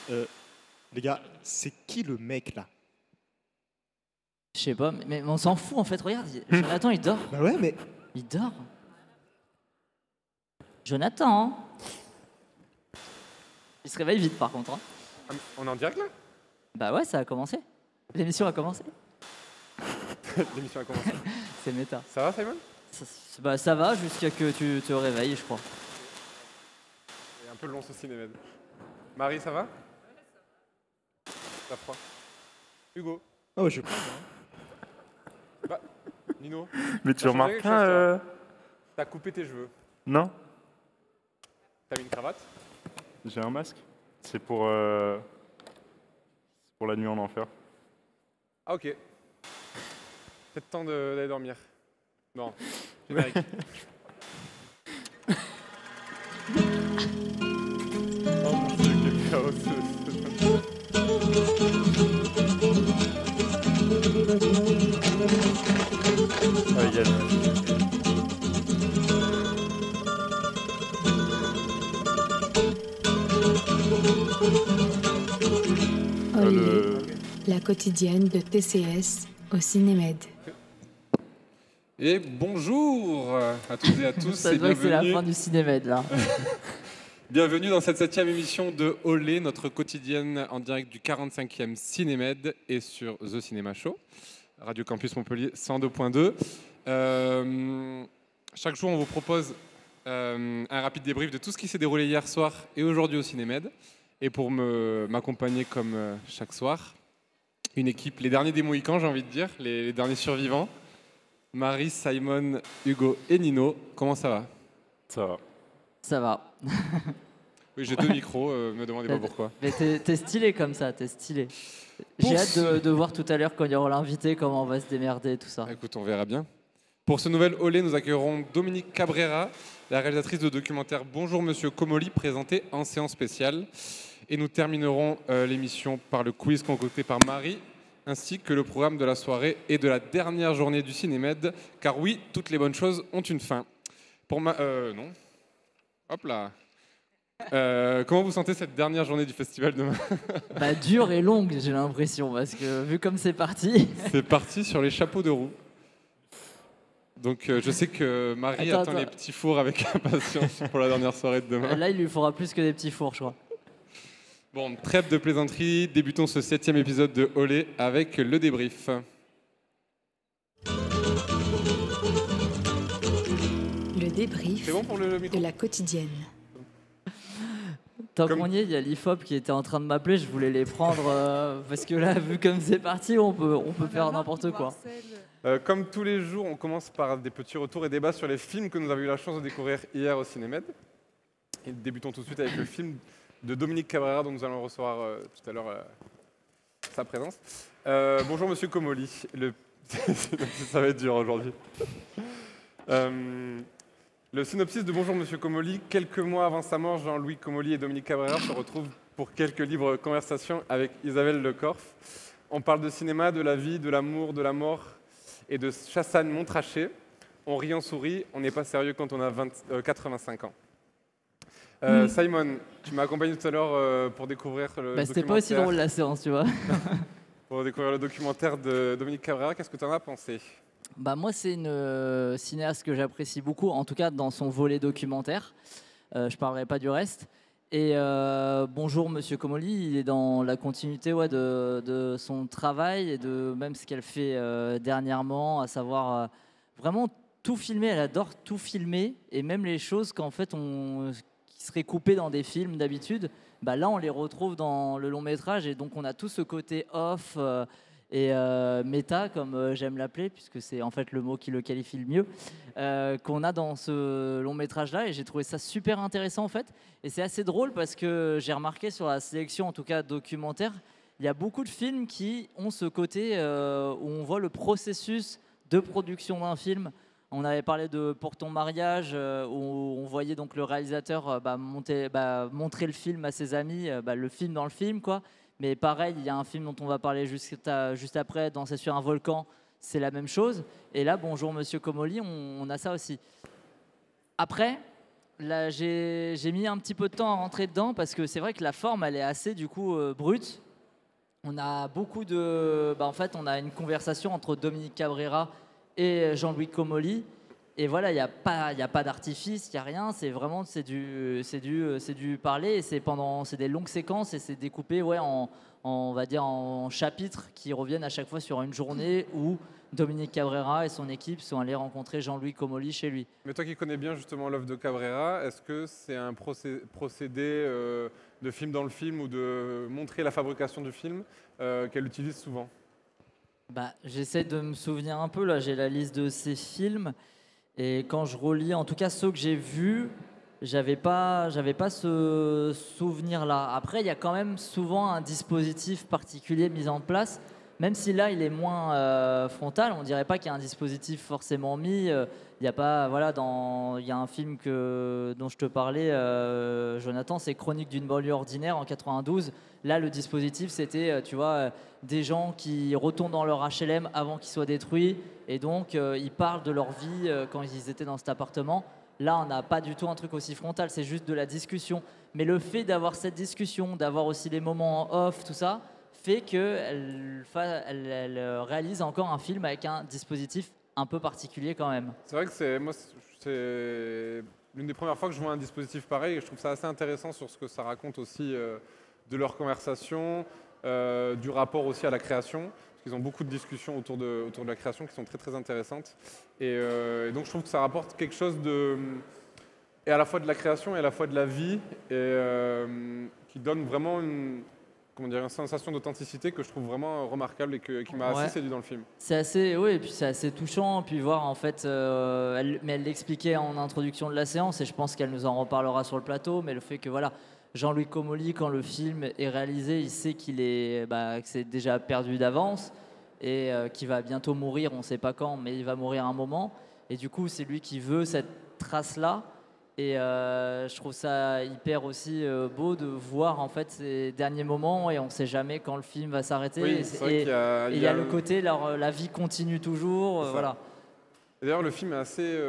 Euh, les gars, c'est qui le mec là? Je sais pas, mais on s'en fout en fait. Regarde, Jonathan, il dort. Bah ouais, mais Il dort. Jonathan, hein. Il se réveille vite par contre, hein. Ah, on est en direct là? Bah ouais, ça a commencé. L'émission a commencé. L'émission a commencé. C'est méta. Ça va, Simon? Bah ça va jusqu'à que tu te réveilles, je crois. C'est un peu long ce cinéma. Marie, ça va? T'as froid? Hugo? oh, ouais, je prends. Bah, Nino? Mais tu T'as changé remarques quelque pas chose, T'as coupé tes cheveux. Non, T'as mis une cravate? j'ai un masque. C'est pour la nuit en enfer. Ah ok. Peut-être temps d'aller dormir. Bon, générique. Oh mon Dieu, quel chaos Ah, il y a Olé, la quotidienne de TCS au Cinémed. Et bonjour à toutes et à tous Ça et se voit que c'est la bienvenue. fin du cinéma là. Bienvenue dans cette 7e émission de Olé, notre quotidienne en direct du 45e Cinémed et sur The Cinema Show, Radio Campus Montpellier 102.2. Chaque jour, on vous propose un rapide débrief de tout ce qui s'est déroulé hier soir et aujourd'hui au Cinémed. Et pour m'accompagner comme chaque soir, une équipe, les derniers des Mohicans, j'ai envie de dire, les derniers survivants. Marie, Simon, Hugo et Nino, comment ça va? ça va. Ça va. Oui, j'ai deux micros, me demandez pas pourquoi. Mais t'es stylé comme ça, t'es stylé. J'ai hâte de voir tout à l'heure quand il y aura l'invité comment on va se démerder et tout ça. Écoute, on verra bien. Pour ce nouvel Olé, nous accueillerons Dominique Cabrera, la réalisatrice de documentaire Bonjour Monsieur Comolli, présenté en séance spéciale. Et nous terminerons l'émission par le quiz concocté par Marie, ainsi que le programme de la soirée et de la dernière journée du Cinémed. Car oui, toutes les bonnes choses ont une fin. Pour non. Hop là. Comment vous sentez cette dernière journée du festival demain? Bah dure et longue, j'ai l'impression, parce que vu comme c'est parti. C'est parti sur les chapeaux de roue. Donc je sais que Marie attend les petits fours avec impatience pour la dernière soirée de demain. Là, il lui faudra plus que des petits fours, je crois. Bon, trêve de plaisanterie, débutons ce 7e épisode de Olé avec le débrief. Le débrief C'est bon pour le micro? de la quotidienne. Tant Comme- qu'on y est, il y a l'IFOP qui était en train de m'appeler, je voulais les prendre parce que là, vu comme c'est parti, on peut faire n'importe quoi. Comme tous les jours, on commence par des petits retours et débats sur les films que nous avons eu la chance de découvrir hier au Cinémed. Et débutons tout de suite avec le film de Dominique Cabrera, dont nous allons recevoir tout à l'heure sa présence. Bonjour Monsieur Comolli. Ça va être dur aujourd'hui. Le synopsis de Bonjour Monsieur Comolli. Quelques mois avant sa mort, Jean-Louis Comolli et Dominique Cabrera se retrouvent pour quelques libres conversations avec Isabelle Lecorf. On parle de cinéma, de la vie, de l'amour, de la mort et de Chassagne Montrachet. On rit, on sourit, on n'est pas sérieux quand on a 85 ans. Simon, tu m'as accompagné tout à l'heure pour découvrir le Bah, c'était pas aussi drôle la séance, tu vois. Pour découvrir le documentaire de Dominique Cabrera. Qu'est-ce que tu en as pensé? Bah, moi, c'est une cinéaste que j'apprécie beaucoup, en tout cas dans son volet documentaire. Je parlerai pas du reste. Et Bonjour Monsieur Comolli, il est dans la continuité de son travail et de même ce qu'elle fait dernièrement, à savoir vraiment tout filmer. Elle adore tout filmer et même les choses qu'en fait qui seraient coupées dans des films d'habitude, bah là on les retrouve dans le long métrage et donc on a tout ce côté off et méta comme j'aime l'appeler puisque c'est en fait le mot qui le qualifie le mieux qu'on a dans ce long métrage là et j'ai trouvé ça super intéressant en fait et c'est assez drôle parce que j'ai remarqué sur la sélection en tout cas documentaire il y a beaucoup de films qui ont ce côté où on voit le processus de production d'un film. On avait parlé de Pour ton mariage, où on voyait donc le réalisateur montrer le film à ses amis, le film dans le film, quoi. Mais pareil, il y a un film dont on va parler juste après, Danser sur un volcan, c'est la même chose. Et là, Bonjour Monsieur Comolli, on a ça aussi. Après, Là, j'ai mis un petit peu de temps à rentrer dedans parce que c'est vrai que la forme, elle est assez du coup brute. On a beaucoup de, en fait, on a une conversation entre Dominique Cabrera et Jean-Louis Comolli. Et voilà, il y a pas d'artifice, il y a rien. C'est vraiment, c'est du parler. Et c'est des longues séquences et c'est découpé, ouais, on va dire en chapitres qui reviennent à chaque fois sur une journée où Dominique Cabrera et son équipe sont allés rencontrer Jean-Louis Comolli chez lui. Mais toi qui connais bien justement l'œuvre de Cabrera, est-ce que c'est un procédé de film dans le film ou de montrer la fabrication du film qu'elle utilise souvent? J'essaie de me souvenir un peu, là j'ai la liste de ces films et quand je relis, en tout cas ceux que j'ai vus, j'avais pas ce souvenir-là. Après, il y a quand même souvent un dispositif particulier mis en place, même si là il est moins frontal, on dirait pas qu'il y a un dispositif forcément mis. Il y a pas, voilà, il y a un film dont je te parlais, Jonathan, c'est Chronique d'une banlieue ordinaire en 92. Là, le dispositif, c'était, tu vois, des gens qui retournent dans leur HLM avant qu'il soit détruit, et donc ils parlent de leur vie quand ils étaient dans cet appartement. Là, on n'a pas du tout un truc aussi frontal, c'est juste de la discussion. Mais le fait d'avoir cette discussion, d'avoir aussi les moments en off, tout ça, fait qu'elle réalise encore un film avec un dispositif un peu particulier quand même. C'est vrai que c'est l'une des premières fois que je vois un dispositif pareil et je trouve ça assez intéressant sur ce que ça raconte aussi de leur conversation, du rapport aussi à la création. Parce qu'ils ont beaucoup de discussions autour de la création qui sont très très intéressantes. Et donc je trouve que ça rapporte quelque chose et à la fois de la création et à la fois de la vie et qui donne vraiment une sensation d'authenticité que je trouve vraiment remarquable et qui m'a assez séduit dans le film. C'est assez, oui, et puis c'est assez touchant, puis voir en fait, mais elle l'expliquait en introduction de la séance et je pense qu'elle nous en reparlera sur le plateau, mais le fait que voilà, Jean-Louis Comolli, quand le film est réalisé, il sait que c'est déjà perdu d'avance et qu'il va bientôt mourir, on ne sait pas quand, mais il va mourir un moment, et du coup c'est lui qui veut cette trace-là. Et je trouve ça hyper aussi beau de voir en fait ces derniers moments et on ne sait jamais quand le film va s'arrêter. Oui, il y a le côté, la vie continue toujours. Voilà. D'ailleurs, le film est assez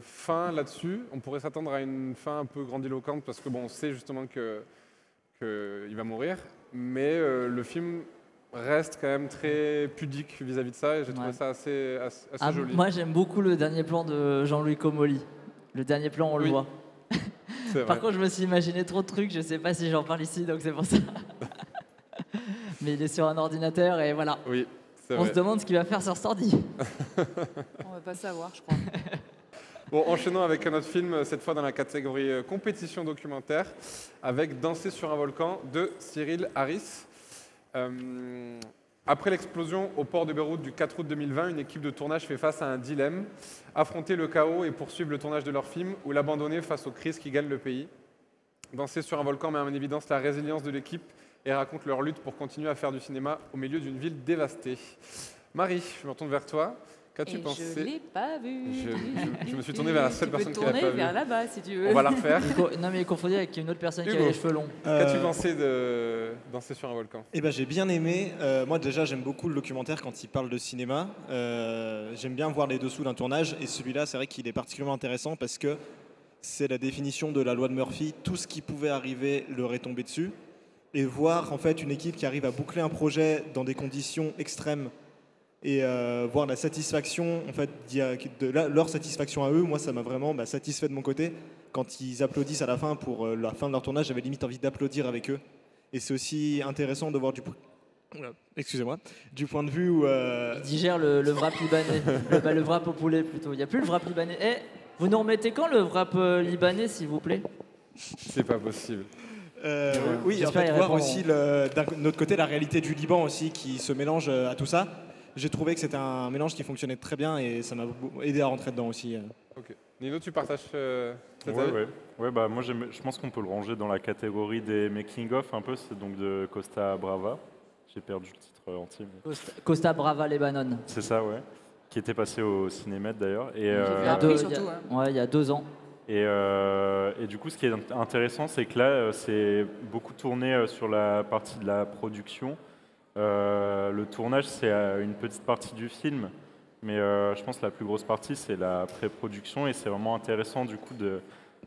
fin là-dessus. On pourrait s'attendre à une fin un peu grandiloquente parce que bon, on sait justement qu'il va mourir. Mais le film reste quand même très pudique vis-à-vis de ça et j'ai trouvé ça assez joli. Moi, j'aime beaucoup le dernier plan de Jean-Louis Comolli. Le dernier plan, on le voit. Par contre, je me suis imaginé trop de trucs. Je sais pas si j'en parle ici, donc c'est pour ça. Mais il est sur un ordinateur et voilà. Oui, on se demande ce qu'il va faire sur cet ordi. On va pas savoir, je crois. Bon, enchaînons avec un autre film, cette fois dans la catégorie compétition documentaire, avec Danser sur un volcan de Cyril Harris. Après l'explosion au port de Beyrouth du 4 août 2020, une équipe de tournage fait face à un dilemme, affronter le chaos et poursuivre le tournage de leur film ou l'abandonner face aux crises qui gagnent le pays. Danser sur un volcan met en évidence la résilience de l'équipe et raconte leur lutte pour continuer à faire du cinéma au milieu d'une ville dévastée. Marie, je me retourne vers toi. Qu'as-tu pensé? Je ne l'ai pas vu. Je me suis tourné vers la seule personne qui l'a pas vu. Tu peux tourner vers là-bas si tu veux. On va la refaire. Non mais il confondait avec une autre personne qui Hugo, avait les cheveux longs. Qu'as-tu pensé de Danser sur un volcan? Eh ben, j'ai bien aimé. Moi déjà j'aime beaucoup le documentaire quand il parle de cinéma. J'aime bien voir les dessous d'un tournage et celui-là c'est vrai qu'il est particulièrement intéressant parce que c'est la définition de la loi de Murphy. Tout ce qui pouvait arriver leur est tombé dessus. Et voir en fait une équipe qui arrive à boucler un projet dans des conditions extrêmes et voir la satisfaction, en fait, leur satisfaction à eux, moi ça m'a vraiment satisfait de mon côté. Quand ils applaudissent à la fin pour la fin de leur tournage, j'avais limite envie d'applaudir avec eux. Et c'est aussi intéressant de voir du point de vue où... Il digère le wrap libanais, le wrap au poulet plutôt. Il n'y a plus le wrap libanais. Vous nous remettez quand le wrap libanais s'il vous plaît? C'est pas possible. Oui, en fait, voir aussi d'un autre côté la réalité du Liban aussi qui se mélange à tout ça. J'ai trouvé que c'était un mélange qui fonctionnait très bien et ça m'a aidé à rentrer dedans aussi. Ok. Nino, tu partages cet avis? Ouais, moi je pense qu'on peut le ranger dans la catégorie des making-of un peu, c'est donc de Costa Brava. J'ai perdu le titre entier. Mais... Costa Brava Lebanon. C'est ça, ouais. Qui était passé au Cinémed d'ailleurs. Et, il y a 2 ans. Et du coup, ce qui est intéressant, c'est que là, c'est beaucoup tourné sur la partie de la production. Le tournage, c'est une petite partie du film, mais je pense que la plus grosse partie, c'est la pré-production, et c'est vraiment intéressant du coup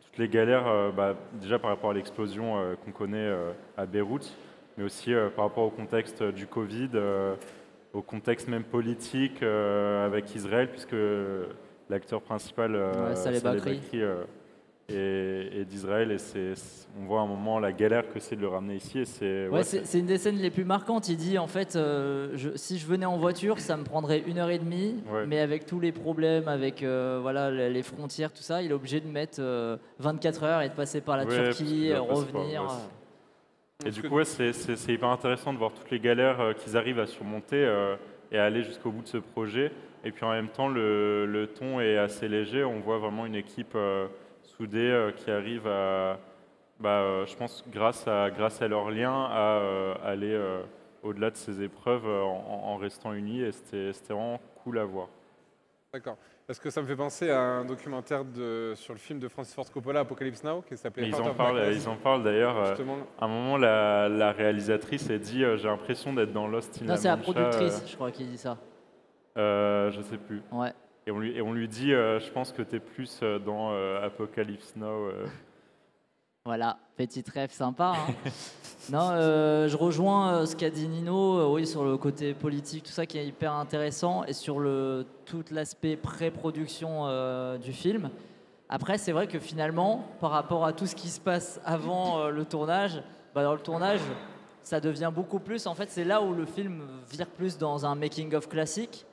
toutes les galères, déjà par rapport à l'explosion qu'on connaît à Beyrouth, mais aussi par rapport au contexte du Covid, au contexte même politique avec Israël, puisque l'acteur principal, Saleh Bakri, est d'Israël, et on voit à un moment la galère que c'est de le ramener ici. Et c'est une des scènes les plus marquantes. Il dit en fait, si je venais en voiture, ça me prendrait 1h30, mais avec tous les problèmes, avec voilà, les frontières, tout ça, il est obligé de mettre 24 heures et de passer par la Turquie, revenir. Et du coup, c'est hyper intéressant de voir toutes les galères qu'ils arrivent à surmonter et à aller jusqu'au bout de ce projet. Et puis en même temps, le ton est assez léger. On voit vraiment une équipe soudée qui arrive à, je pense, grâce à leur lien, à aller au-delà de ces épreuves en restant unis. Et c'était vraiment cool à voir. D'accord. Parce que ça me fait penser à un documentaire sur le film de Francis Ford Coppola, Apocalypse Now, qui s'appelait Ils en parlent d'ailleurs. À un moment, la réalisatrice a dit j'ai l'impression d'être dans Lost in La Mancha. Non, c'est la productrice, je crois, qui dit ça. Je sais plus. Ouais. Et on lui dit je pense que tu es plus dans Apocalypse Now. Voilà, petite rêve sympa. Hein. Non, je rejoins ce qu'a dit Nino, oui, sur le côté politique, tout ça qui est hyper intéressant, et sur tout l'aspect pré-production du film. Après, c'est vrai que finalement, par rapport à tout ce qui se passe avant le tournage, dans le tournage, ça devient beaucoup plus. En fait, c'est là où le film vire plus dans un making-of classique,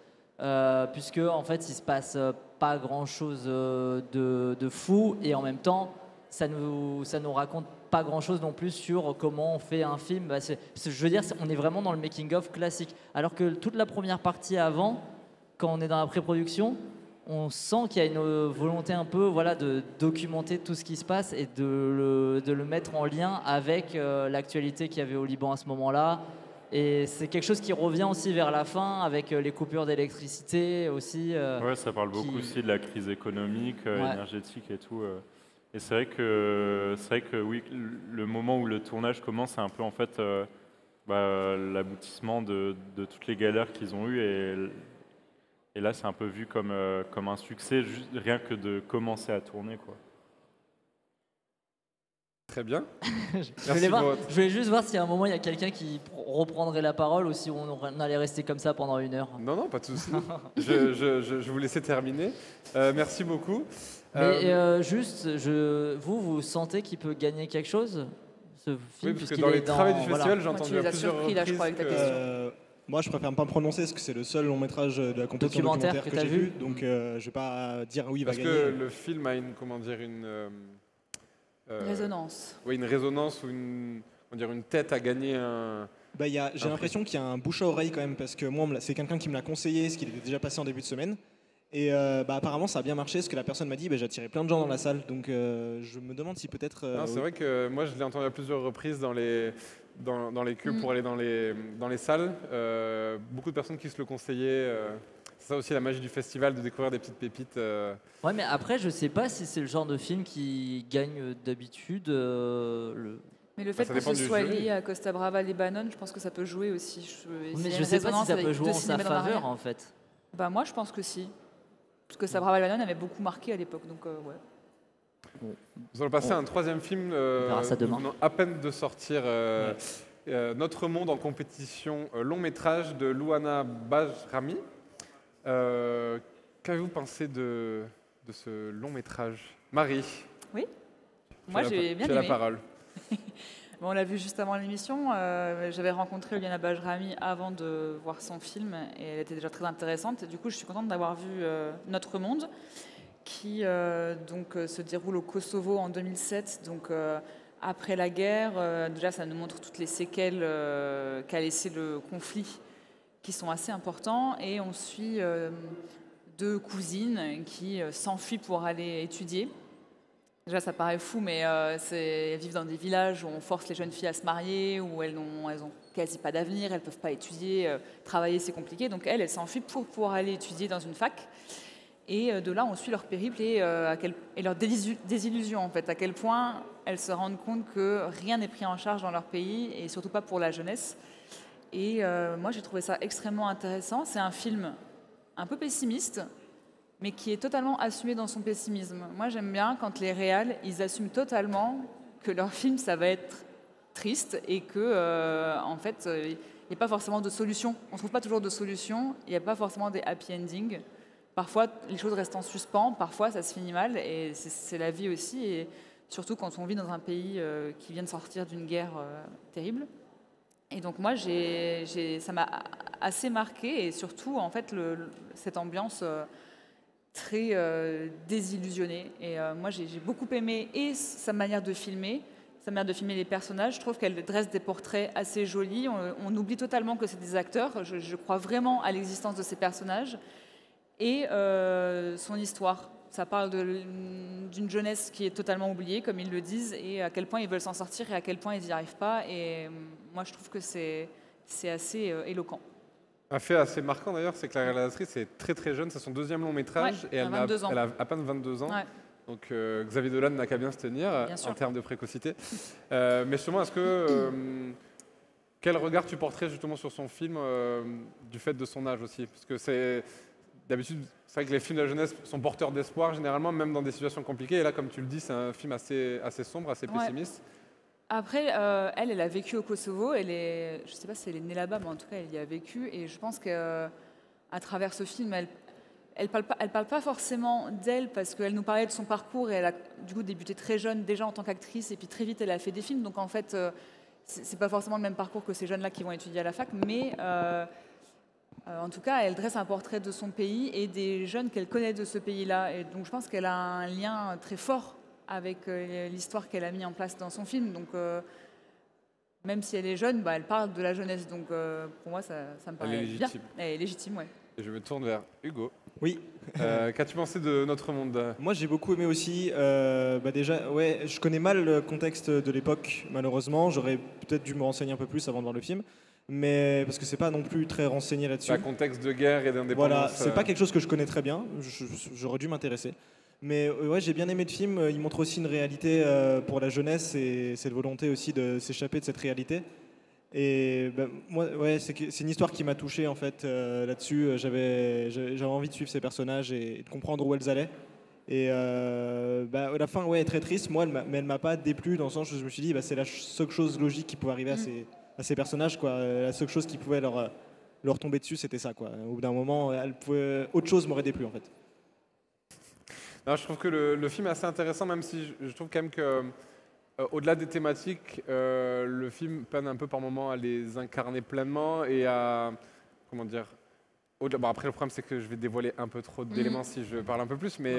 puisque en fait, il se passe pas grand-chose de fou, et en même temps, ça nous raconte pas grand-chose non plus sur comment on fait un film. Je veux dire, on est vraiment dans le making-of classique. Alors que toute la première partie avant, quand on est dans la pré-production, on sent qu'il y a une volonté un peu de documenter tout ce qui se passe et de le mettre en lien avec l'actualité qu'il y avait au Liban à ce moment-là. Et c'est quelque chose qui revient aussi vers la fin avec les coupures d'électricité aussi. Ouais, ça parle beaucoup aussi de la crise économique, énergétique et tout. Et c'est vrai que oui, le moment où le tournage commence, c'est un peu en fait l'aboutissement de toutes les galères qu'ils ont eues. Et là, c'est un peu vu comme un succès, rien que de commencer à tourner, quoi. Très bien. Je voulais juste voir si à un moment il y a quelqu'un qui reprendrait la parole ou si on allait rester comme ça pendant 1 heure. Non, pas de souci. je vous laissais terminer. Merci beaucoup. Mais vous sentez qu'il peut gagner quelque chose, ce film? Oui, parce que dans les travaux du festival, j'ai entendu à plusieurs reprises là, je crois, avec ta question. Moi, je préfère pas me prononcer parce que c'est le seul long métrage de la compétition documentaire que j'ai vu. Donc, je vais pas dire oui, il va gagner. Parce que le film a une résonance. Oui, une résonance ou une tête à gagner un. J'ai l'impression qu'il y a un bouche à oreille quand même, parce que moi, c'est quelqu'un qui me l'a conseillé, ce qu'il était déjà passé en début de semaine. Et apparemment, ça a bien marché, ce que la personne m'a dit. J'ai attiré plein de gens dans la salle, donc je me demande si peut-être. C'est vrai que moi, je l'ai entendu à plusieurs reprises dans les queues pour aller dans les salles. Beaucoup de personnes qui se le conseillaient. C'est ça aussi la magie du festival, de découvrir des petites pépites. Ouais, mais après, je sais pas si c'est le genre de film qui gagne d'habitude. Mais le fait que ce soit lié à Costa Brava, Libanon, je pense que ça peut jouer aussi. Mais je sais pas si ça peut jouer en sa faveur, en fait. Moi, je pense que si. Parce que Costa Brava, Libanon avait beaucoup marqué à l'époque, donc ouais. Nous allons passer à un troisième film venant à peine de sortir. Notre monde en compétition long métrage de Louana Bajrami. Qu'avez-vous pensé de ce long métrage, Marie? Oui, moi j'ai bien aimé. la parole. On l'a vu juste avant l'émission. J'avais rencontré Louana Bajrami avant de voir son film et elle était déjà très intéressante. Et du coup, je suis contente d'avoir vu Notre Monde, qui se déroule au Kosovo en 2007. Donc après la guerre, déjà ça nous montre toutes les séquelles qu'a laissé le conflit, qui sont assez importants, et on suit 2 cousines qui s'enfuient pour aller étudier. Déjà, ça paraît fou, mais elles vivent dans des villages où on force les jeunes filles à se marier, où elles ont quasi pas d'avenir, elles peuvent pas étudier, travailler c'est compliqué. Donc elles s'enfuient pour pouvoir aller étudier dans une fac. Et de là, on suit leur périple et leur désillusion, en fait, à quel point elles se rendent compte que rien n'est pris en charge dans leur pays, et surtout pas pour la jeunesse. Et moi, j'ai trouvé ça extrêmement intéressant. C'est un film un peu pessimiste, mais qui est totalement assumé dans son pessimisme. Moi, j'aime bien quand les réals, ils assument totalement que leur film, ça va être triste et que, en fait, il n'y a pas forcément de solution. On ne trouve pas toujours de solution, il n'y a pas forcément des happy endings. Parfois, les choses restent en suspens, parfois, ça se finit mal, et c'est la vie aussi, et surtout quand on vit dans un pays qui vient de sortir d'une guerre terrible. Et donc moi, ça m'a assez marqué, et surtout, en fait, cette ambiance très désillusionnée. Et moi, j'ai beaucoup aimé et sa manière de filmer les personnages. Je trouve qu'elle dresse des portraits assez jolis. On oublie totalement que c'est des acteurs. Je crois vraiment à l'existence de ces personnages. Et son histoire. Ça parle d'une jeunesse qui est totalement oubliée, comme ils le disent, et à quel point ils veulent s'en sortir et à quel point ils n'y arrivent pas. Et moi, je trouve que c'est assez éloquent. Un fait assez marquant d'ailleurs, c'est que la réalisatrice est très très jeune, c'est son deuxième long métrage et elle a à peine 22 ans. Ouais. Donc Xavier Dolan n'a qu'à bien se tenir en termes de précocité. Mais justement, est-ce que quel regard tu porterais justement sur son film du fait de son âge aussi? Parce que d'habitude, c'est vrai que les films de la jeunesse sont porteurs d'espoir généralement, même dans des situations compliquées. Et là, comme tu le dis, c'est un film assez sombre, assez pessimiste. Après, elle a vécu au Kosovo. Je ne sais pas si elle est née là-bas, mais en tout cas, elle y a vécu. Et je pense qu'à travers ce film, elle parle pas forcément d'elle parce qu'elle nous parlait de son parcours et elle a du coup débuté très jeune déjà en tant qu'actrice et puis très vite elle a fait des films. Donc en fait, c'est pas forcément le même parcours que ces jeunes-là qui vont étudier à la fac, mais en tout cas, elle dresse un portrait de son pays et des jeunes qu'elle connaît de ce pays-là. Et donc je pense qu'elle a un lien très fort avec l'histoire qu'elle a mis en place dans son film. Donc même si elle est jeune, elle parle de la jeunesse. Donc pour moi, ça me paraît bien. Elle est légitime, ouais. Et je me tourne vers Hugo. Oui. Qu'as-tu pensé de Notre Monde? Moi, j'ai beaucoup aimé aussi. Déjà, ouais, je connais mal le contexte de l'époque, malheureusement. J'aurais peut-être dû me renseigner un peu plus avant de voir le film. Mais parce que c'est pas non plus très renseigné là-dessus. Un contexte de guerre et d'indépendance. Voilà, c'est pas quelque chose que je connais très bien. J'aurais dû m'intéresser. Mais ouais, j'ai bien aimé le film. Il montre aussi une réalité pour la jeunesse et cette volonté aussi de s'échapper de cette réalité. Et moi, ouais, c'est une histoire qui m'a touché en fait là-dessus. J'avais envie de suivre ces personnages et de comprendre où elles allaient. Et à la fin, ouais, très triste. Moi, mais elle m'a pas déplu dans le sens où je me suis dit, c'est la seule chose logique qui pouvait arriver à ces personnages, quoi. La seule chose qui pouvait leur tomber dessus, c'était ça, quoi. Au bout d'un moment, autre chose m'aurait déplu en fait. Non, je trouve que le film est assez intéressant, même si je trouve quand même que au-delà des thématiques, le film peine un peu par moments à les incarner pleinement et à, comment dire, après le problème c'est que je vais dévoiler un peu trop d'éléments si je parle un peu plus, mais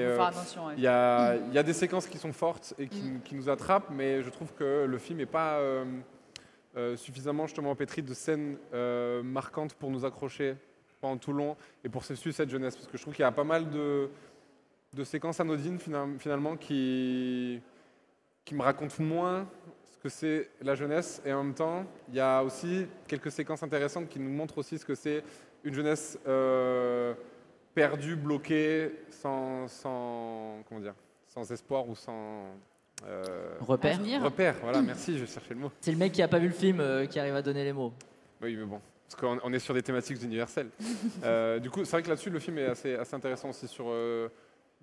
il y a des séquences qui sont fortes et qui nous attrapent, mais je trouve que le film n'est pas suffisamment justement pétri de scènes marquantes pour nous accrocher pendant tout le long et pour suivre cette jeunesse, parce que je trouve qu'il y a pas mal de séquences anodines finalement qui me racontent moins ce que c'est la jeunesse, et en même temps il y a aussi quelques séquences intéressantes qui nous montrent aussi ce que c'est une jeunesse perdue, bloquée, sans espoir ou sans repère, voilà, merci, je cherchais le mot. C'est le mec qui n'a pas vu le film qui arrive à donner les mots. Oui, mais bon, parce qu'on est sur des thématiques universelles. Du coup, c'est vrai que là-dessus, le film est assez intéressant aussi sur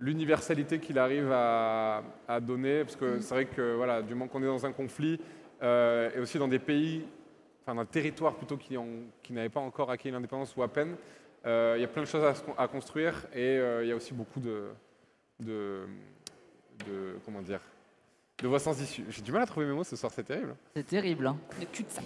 l'universalité qu'il arrive à donner, parce que c'est vrai que voilà, du moment qu'on est dans un conflit, et aussi dans des pays, enfin dans un territoire plutôt qui n'avait pas encore acquis l'indépendance ou à peine, il y a plein de choses à construire, et il y a aussi beaucoup de comment dire, de voix sans issue. J'ai du mal à trouver mes mots ce soir, c'est terrible. C'est terrible, hein. Le cul-de-sac.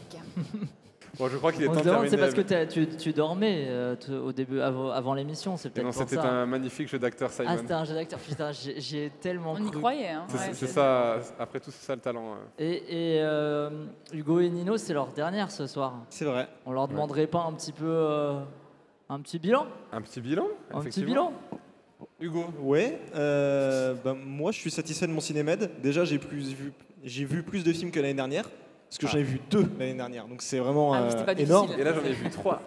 Bon, je crois qu'il est temps de terminer. C'est parce que tu dormais au début, avant l'émission, c'est peut-être pour ça. C'était un magnifique jeu d'acteur, Simon. Ah, c'était un jeu d'acteur, putain, j'y ai tellement cru. On y croyait, hein. C'est ça, après tout, c'est ça le talent. Et Hugo et Nino, c'est leur dernière ce soir. C'est vrai. On leur demanderait pas un petit peu... un petit bilan? Un petit bilan, un petit bilan. Hugo? Ouais, moi je suis satisfait de mon Cinémed. Déjà, j'ai vu plus de films que l'année dernière. Parce que j'en ai vu 2 l'année dernière, donc c'est vraiment énorme. Et là, j'en ai vu 3.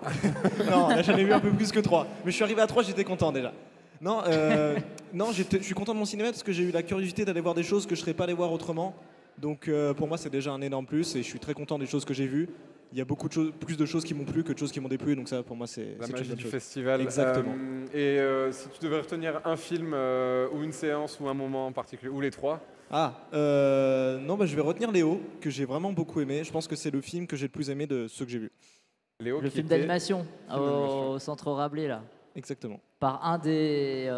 Non, là, j'en ai vu un peu plus que 3. Mais je suis arrivé à 3, j'étais content déjà. Non, je suis content de mon cinéma parce que j'ai eu la curiosité d'aller voir des choses que je ne serais pas allé voir autrement. Donc pour moi, c'est déjà un énorme plus et je suis très content des choses que j'ai vues. il y a beaucoup de choses, plus de choses qui m'ont plu que de choses qui m'ont déplu, donc ça pour moi c'est La une magie bonne du chose. festival. Exactement. Si tu devais retenir un film ou une séance ou un moment en particulier, ou les trois, Non, je vais retenir Léo, que j'ai vraiment beaucoup aimé. Je pense que c'est le film que j'ai le plus aimé de ceux que j'ai vus. Léo Le qui film était- d'animation d'animation. au Centre Rabelais, là. Exactement. Par un des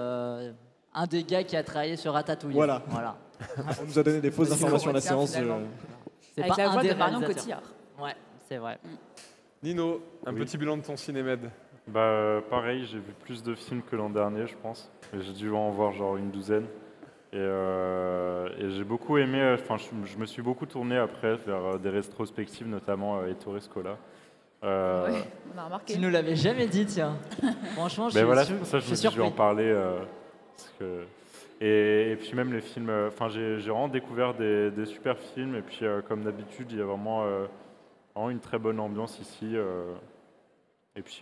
gars qui a travaillé sur Ratatouille. Voilà. On nous a donné des fausses Parce qu'on informations à la retient, séance. finalement. C'est Avec pas la un voix des de Marion réalisateurs. Cotillard. Ouais, c'est vrai. Nino, un Oui. petit bilan de ton cinémed. Pareil, j'ai vu plus de films que l'an dernier, je pense. Et j'ai dû en voir genre une douzaine. Et j'ai beaucoup aimé, je me suis beaucoup tourné après vers des rétrospectives, notamment Ettore Scola. Ouais, on a remarqué. Tu nous l'avais jamais dit, tiens. Franchement, Ben voilà, c'est suis pour ça que je me suis dis, je vais en surpris. parler. Et puis même les films, j'ai vraiment découvert des super films. Et puis comme d'habitude, il y a vraiment une très bonne ambiance ici. Et puis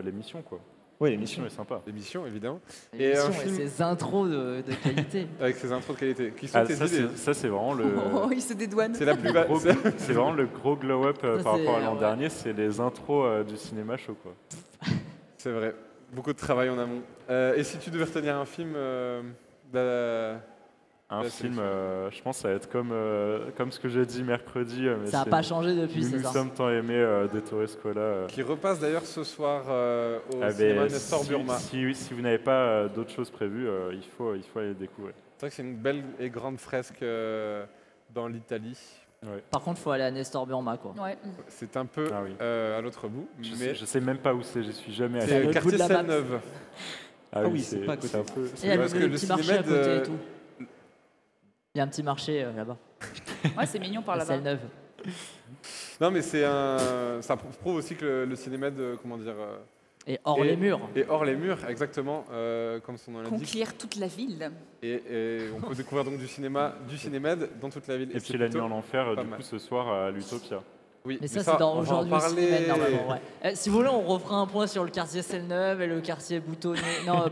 l'émission, quoi. Oui, L'émission l'émission. est sympa. L'émission, évidemment. Et un film- ses intros de qualité. Avec ses intros de qualité. Qui sont Ah, tes ça, idées c'est vraiment le. Oh, il se dédouane. C'est la plus bas. gros- c'est vraiment le gros glow-up Ça, par rapport à c'est- l'an ouais. dernier, c'est les intros du cinéma chaud, quoi. C'est vrai. Beaucoup de travail en amont. Et si tu devais retenir un film Un La film, sélection. je pense que ça va être comme ce que j'ai dit mercredi. Mais Ça n'a c'est pas changé depuis, Nous c'est nous ça. sommes tant aimés d'Ettore Scola. qui repasse d'ailleurs ce soir au Ah, cinéma ben, Nestor Burma. si vous n'avez pas d'autres choses prévues, il faut aller le découvrir. C'est vrai que c'est une belle et grande fresque dans l'Italie. Par contre, il faut aller à Nestor Burma, quoi. Ouais. C'est un peu Ah oui. à l'autre bout, Je sais même pas où c'est, j'y suis jamais c'est allé. le quartier bout de la map. Seine-Neuve. Ah oui, c'est pas à côté. un peu. Et il y a parce que le le petit marché à cinéma côté de- et tout. Il y a un petit marché là-bas. Ouais, c'est mignon par à là-bas. Celle-Neuve. Non, mais ça prouve aussi que le cinéma comment dire, Et hors les murs. et hors les murs, exactement, comme son nom l'indique. Conquérir toute la ville. Et on peut découvrir donc du cinémed dans toute la ville. Et c'est puis la nuit plutôt en enfer, pas du mal. coup, ce soir à l'Utopia. Oui, Mais ça, c'est dans on va en aujourd'hui au parler. cinéma, normalement. Ouais. Si vous voulez, on refera un point sur le quartier Celle-Neuve et le quartier Boutonnier. Non,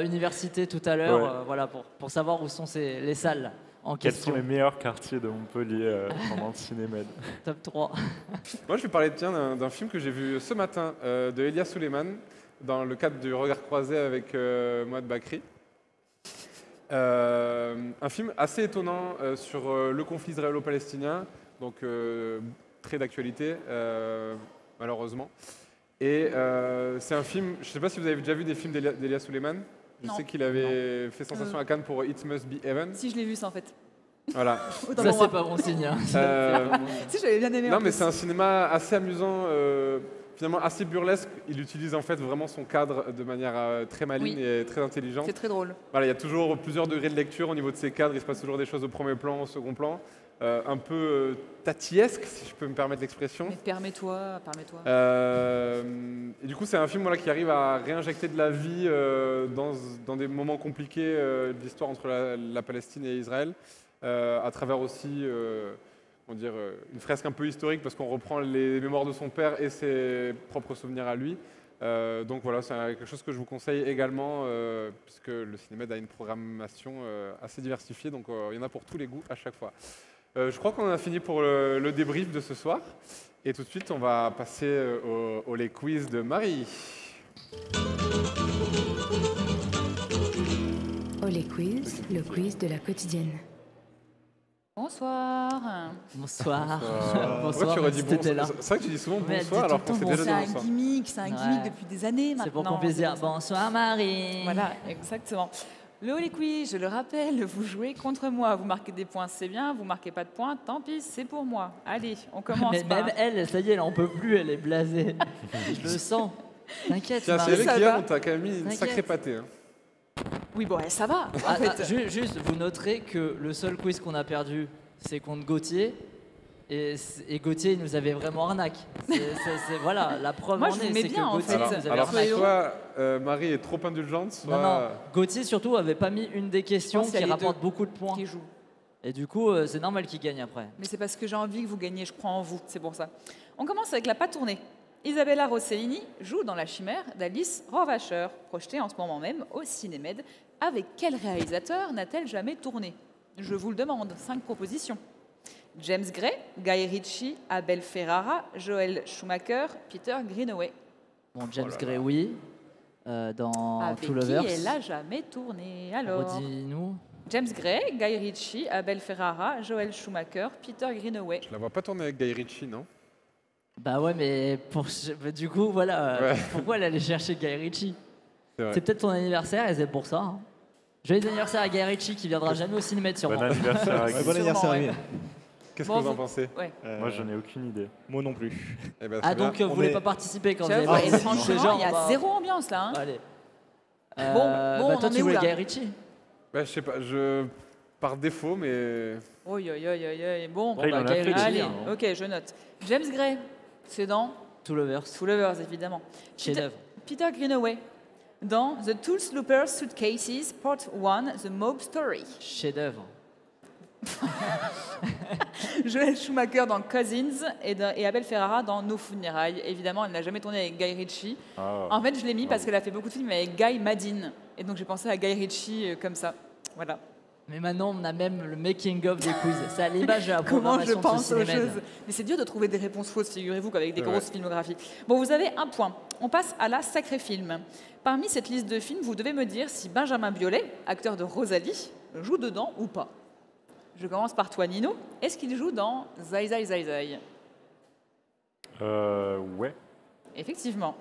Université tout à l'heure. Ouais. Voilà, pour savoir où sont les salles en Quels question. sont les meilleurs quartiers de Montpellier pendant le cinémed? Top 3. Moi, je vais parler d'un film que j'ai vu ce matin de Elia Suleiman dans le cadre du Regard croisé avec Mohamed Bakri. Un film assez étonnant sur le conflit israélo-palestinien, donc très d'actualité, malheureusement. Et c'est un film, je ne sais pas si vous avez déjà vu des films d'Elia Suleiman. Je Non. sais qu'il avait fait sensation à Cannes pour It Must Be Heaven. Si, je l'ai vu ça en fait. Voilà. Autant Ça, pour c'est moi. pas bon signe. Hein. Si, j'avais bien aimé. en Non, mais plus. c'est un cinéma assez amusant, finalement assez burlesque. Il utilise en fait vraiment son cadre de manière très maligne Oui. et très intelligente. C'est très drôle. Voilà, il y a toujours plusieurs degrés de lecture au niveau de ces cadres. Il se passe toujours des choses au premier plan, au second plan. Un peu tatiesque, si je peux me permettre l'expression. Mais permets-toi. Et du coup, c'est un film voilà, qui arrive à réinjecter de la vie dans des moments compliqués de l'histoire entre la Palestine et Israël, à travers aussi une fresque un peu historique parce qu'on reprend les mémoires de son père et ses propres souvenirs à lui. Donc voilà, c'est quelque chose que je vous conseille également, puisque le cinéma a une programmation assez diversifiée, donc il y en a pour tous les goûts à chaque fois. Je crois qu'on a fini pour le débrief de ce soir. Et tout de suite, on va passer au les quiz de Marie. Olé Quiz, le quiz de la quotidienne. Bonsoir. Bonsoir. Pourquoi tu redis si t'étais là. C'est vrai que tu dis souvent Mais elle bonsoir dit alors tout qu'on le s'est temps déjà C'est dit un bonsoir. gimmick, c'est un gimmick Ouais. depuis des années maintenant. C'est pour qu'on puisse dire c'est comme ça. bonsoir Marie. Voilà, exactement. Le Holy Quiz, je le rappelle, vous jouez contre moi. Vous marquez des points, c'est bien. Vous marquez pas de points, tant pis, c'est pour moi. Allez, on commence Mais par... même elle, ça y est, elle en peut plus, elle est blasée. Je le sens. T'inquiète, Tiens, c'est Marie. vrai Ça qu'hier, va. on t'a quand même mis une T'inquiète. sacrée pâtée. Hein. Oui, bon, ça va. En Ah, fait. juste, vous noterez que le seul quiz qu'on a perdu, c'est contre Gauthier. Et Gauthier, il nous avait vraiment arnaque. Voilà, la preuve Moi, en je est, vous mets c'est bien, que en Gauthier fait. Alors, nous avait alors arnaqué. soit Marie est trop indulgente, soit... Non, Gauthier surtout avait pas mis une des questions Je pense qu'il y qui a les rapporte deux beaucoup de points. Qui joue. Et du coup, c'est normal qu'il gagne après. Mais c'est parce que j'ai envie que vous gagniez, je crois en vous, c'est pour ça. On commence avec la pas tournée. Isabella Rossellini joue dans La Chimère d'Alice Rohrwacher, projetée en ce moment même au Cinémed. Avec quel réalisateur n'a-t-elle jamais tourné? Je vous le demande, 5 propositions. James Gray, Guy Ritchie, Abel Ferrara, Joel Schumacher, Peter Greenaway. Bon, James Gray, oui. Dans Avec Two qui Lovers. elle n'a jamais tourné. Alors, Redis-nous. James Gray, Guy Ritchie, Abel Ferrara, Joel Schumacher, Peter Greenaway. Je la vois pas tourner avec Guy Ritchie, non? Bah ouais, mais du coup, voilà. Ouais. Pourquoi elle allait chercher Guy Ritchie? C'est vrai. C'est peut-être ton anniversaire et c'est pour ça. Hein. Joyeux anniversaire à Guy Ritchie qui viendra jamais au cinémètre Bon sûrement. anniversaire à Ouais, Guy. bon anniversaire, ouais. Amine. Qu'est-ce Bon, que vous en vous- pensez? Ouais. Moi, je n'ai aucune idée. Moi non plus. Eh ben, Ah très bien. donc vous On voulez est- pas participer quand vous J'avoue, avez et pas franchement, ce genre, il y a bah, zéro ambiance là. Hein. Allez. Bon, on bah, toi en tu est où, voulais là Guy Ritchie. Bah, je sais pas, par défaut, mais... Oi, oi, oi, oi, oi. Bon, Après, il bah, en a Guy fait Ritchie, allez, hein. ok, je note. James Gray, c'est dans Two Lovers. Two Lovers, évidemment. Chef-d'œuvre. Peter Greenaway, dans The Tool Sloopers Suitcases, Part 1, The Mob Story. Chef-d'œuvre. Joel Schumacher dans Cousins et Abel Ferrara dans Nos Funérailles. Évidemment, elle n'a jamais tourné avec Guy Ritchie. Ah. En fait, je l'ai mis parce qu'elle a fait beaucoup de films avec Guy Maddin. Et donc, j'ai pensé à Guy Ritchie comme ça. Voilà. Mais maintenant on a même le making of des quiz. C'est à l'image de la Comment je programmation de pense ce aux cinéma. choses. Mais c'est dur de trouver des réponses fausses, figurez-vous, qu'avec des Ouais. grosses filmographies. Bon, vous avez un point. On passe à la sacré film. Parmi cette liste de films, vous devez me dire si Benjamin Biolay, acteur de Rosalie, joue dedans ou pas. Je commence par toi, Nino. Est-ce qu'il joue dans Zai Zai Zai Zai? Ouais. Effectivement.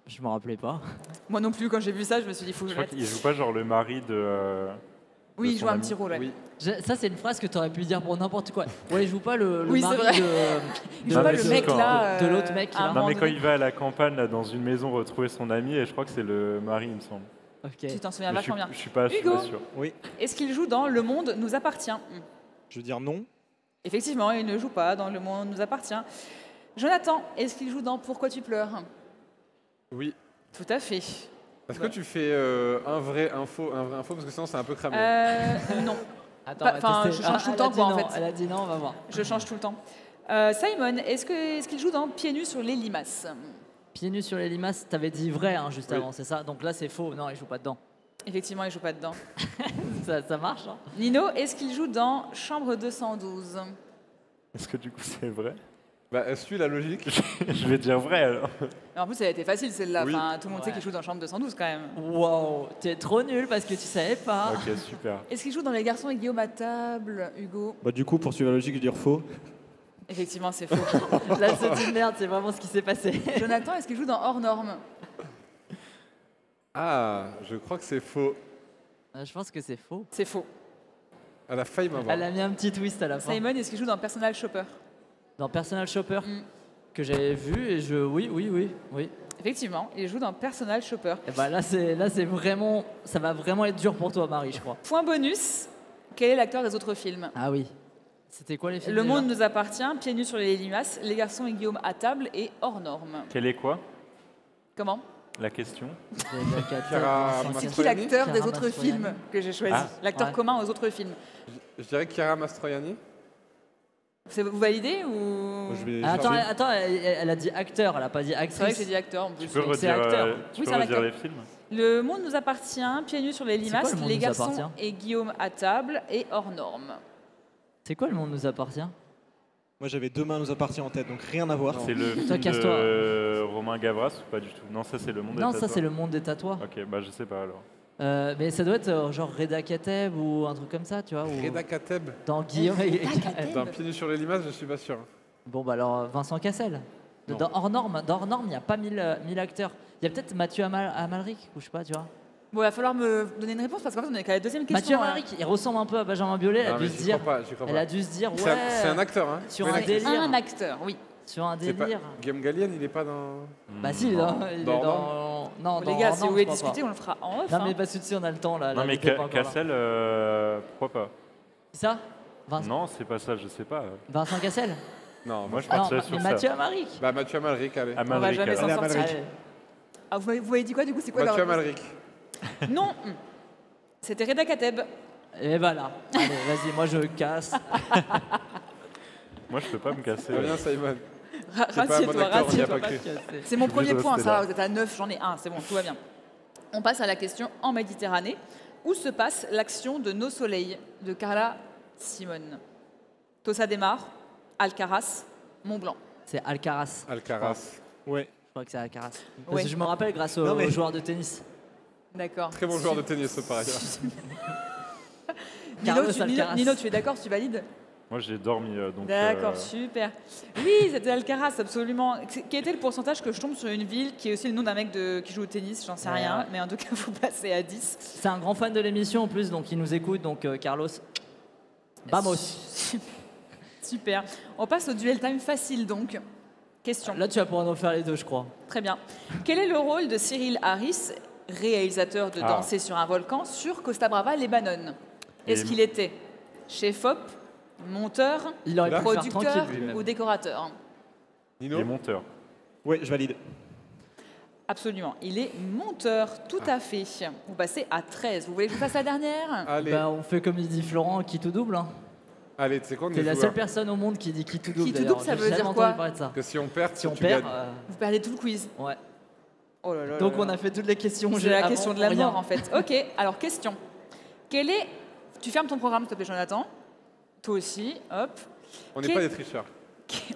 Je me rappelais pas. Moi non plus, quand j'ai vu ça, je me suis dit, faut que Je je crois mette. qu'il joue pas genre le mari de. Oui, de il son joue un ami. petit rôle. ouais. Oui. Ça c'est une phrase que tu aurais pu dire pour n'importe quoi. Ouais, il joue pas le Oui, c'est mari vrai. de Il de- joue pas mais le c'est mec quand- là. de l'autre mec, à un là. Non, moment mais quand donné. il va à la campagne, là, dans une maison, retrouver son ami, et je crois que c'est le mari, il me semble. Ok. Tu t'en souviens Mais vachement bien. je suis pas Hugo. sûr. Oui. Est-ce qu'il joue dans Le Monde nous appartient? Je veux dire non. Effectivement, il ne joue pas dans Le Monde nous appartient. Jonathan, est-ce qu'il joue dans Pourquoi tu pleures? Oui. Tout à fait. Est-ce que tu fais un vrai info, parce que sinon c'est un peu cramé. Non, Attends, Pas- on va enfin, tester. je change tout le elle a temps, dit quoi, en non, fait. Elle a dit non, on va voir. je change tout le temps. Simon, est-ce qu'il joue dans Pieds nus sur les limaces? Pieds nus sur les limaces, t'avais dit vrai hein, juste Oui. avant, c'est ça? Donc là c'est faux, non, il joue pas dedans. Effectivement, il joue pas dedans. Ça marche hein. Nino, est-ce qu'il joue dans Chambre 212? Est-ce que du coup c'est vrai? Bah, suis la logique. Je vais dire vrai alors. En plus, elle a été facile celle-là. Oui. Enfin, tout le monde sait Ouais. qu'il joue dans Chambre 212 quand même. Wow, t'es trop nul parce que tu savais pas. Ok, super. Est-ce qu'il joue dans Les Garçons et Guillaume à table, Hugo? Bah, du coup, pour suivre la logique, je veux dire faux. Effectivement, c'est faux. Là c'est une merde, c'est vraiment ce qui s'est passé. Jonathan, est-ce qu'il joue dans Hors Normes? Ah, je crois que c'est faux. Je pense que c'est faux. C'est faux. Elle a failli m'avoir. Elle a mis un petit twist à la fin. Simon, est-ce qu'il joue dans Personal Shopper? Dans Personal Shopper Mm. que j'avais vu et oui. Effectivement, il joue dans Personal Shopper. Et bah là c'est vraiment, ça va vraiment être dur pour toi Marie, je crois. Point bonus, quel est l'acteur des autres films? Ah oui. C'était quoi les films Le déjà monde nous appartient, Pieds nus sur les limaces, Les Garçons et Guillaume à table et Hors Normes. Quel est quoi? Comment? La question? Chiara C'est Mastroianni. qui l'acteur des Chiara autres Mastroianni. films que j'ai choisi? Ah, L'acteur ouais. commun aux autres films. Je dirais Chiara Mastroianni. Vous validez ou... Moi, je vais Attends, chercher. attends, elle a dit acteur, elle a pas dit C'est vrai que j'ai actrice. dit acteur en Tu plus. peux donc c'est redire, acteur. tu Oui, peux c'est un redire acteur. les films? Le monde nous appartient, Pieds nus sur les quoi, limaces, Le monde Les nous Garçons appartient et Guillaume à table et Hors Normes. C'est quoi le monde nous appartient? Moi, j'avais Demain nous appartient en tête, donc rien à voir. C'est le Toi, film casse-toi. de Romain Gavras ou pas du tout? Non, ça c'est le monde Non, des ça c'est tatouages. le monde des tatouages. Ok, bah je sais pas alors. Mais ça doit être genre Reda Kateb ou un truc comme ça, tu vois. Ou Reda Kateb. dans Guillaume et... Kateb. Dans Pieds nus sur les limaces, je suis pas sûr. Bon bah alors Vincent Cassel. Non. Dans Hors Normes, il n'y a pas 1000 acteurs. Il y a peut-être Mathieu Amalric, ou je sais pas, tu vois. Bon, il va falloir me donner une réponse parce qu'en fait, on est qu'à la deuxième question. Mathieu hein. Amalric, il ressemble un peu à Benjamin Biolay. Elle Non, a dû mais se j'y dire, crois pas, j'y crois elle pas. a dû se dire, ouais, C'est un acteur, hein. sur Mais un l'actrice, délire. Un acteur, oui. sur un c'est pas- délire. Guillaume Gallienne, il est pas dans. Bah si, il est dans, il est Dans dans... Non, Bon, dans les gars, Hors si Normes, vous voulez je crois discuter, pas. on le fera en off. Non hein. mais parce que si on a le temps là. Non mais n'était pas encore là. Cassel, pourquoi pas? C'est ça Vincent, Non, c'est pas ça, je sais pas. Vincent Cassel. Non, Moi je Non, partirais mais sur Mathieu ça. Amalric. Bah, Mathieu Amalric, allez. On va Amalric, jamais alors. s'en Allez, sortir. Amalric. Allez. Ah, vous m'avez dit quoi du coup? C'est quoi la Mathieu réponse? Amalric. Non. C'était Reda Kateb. Et voilà. Allez, vas-y, moi je casse. Moi je peux pas me casser. Très bien, Simon. pas un Rassieds-toi, bon acteur, on y a rassieds-toi. pas cru. C'est mon Je suis premier obligé de point, rester ça va, là. vous êtes à 9, j'en ai un, c'est bon, tout va bien. On passe à la question en Méditerranée. Où se passe l'action de Nos Soleils de Carla Simone? Tossa démarre. Alcaraz, Mont-Blanc. C'est Alcaraz. Alcaraz. Ouais. Je crois que c'est Alcaraz. Parce Ouais. que je me rappelle grâce au Non, mais- joueur de tennis. D'accord. Très bon joueur de tennis, par ailleurs. Carlos Nino, Alcaraz. Nino, tu es d'accord, tu valides? Moi, j'ai dormi, donc... D'accord, super. Oui, c'était Alcaraz, absolument. Quel était le pourcentage que je tombe sur une ville qui est aussi le nom d'un mec qui joue au tennis? J'en sais Ouais, rien, ouais. mais en tout cas, vous passez à 10. C'est un grand fan de l'émission en plus, donc il nous écoute. Donc Carlos, vamos. Super. On passe au duel time facile, donc. Question. Là, tu vas pouvoir nous faire les deux, je crois. Très bien. Quel est le rôle de Cyril Harris, réalisateur de Danser sur un volcan, sur Costa Brava, Lebanon? Est-ce qu'il était chef-op, monteur, Il aurait pu le faire producteur tranquille, lui-même. ou décorateur? Nino Les monteurs. Ouais, je valide. Absolument. Il est monteur, tout à fait. Vous passez à 13. Vous voulez que je vous fasse la dernière? Allez, Bah, on fait comme il dit Florent, qui tout double. Hein. allez, tu sais quoi, on T'es est la joueurs. seule personne au monde qui dit qui tout double. Qui tout d'ailleurs. double, ça J'ai veut jamais dire entendu quoi parler de ça. Que si on perd, Si on tu perd, gagnes. Vous perdez tout le quiz. ouais. Oh là là Donc là on là. a fait toutes les questions. C'est la avant, question de la rien. mort, en fait. Ok, alors question. Quel est... Tu fermes ton programme, s'il te plaît, Jonathan. Toi aussi, hop. On n'est Quel- pas des tricheurs.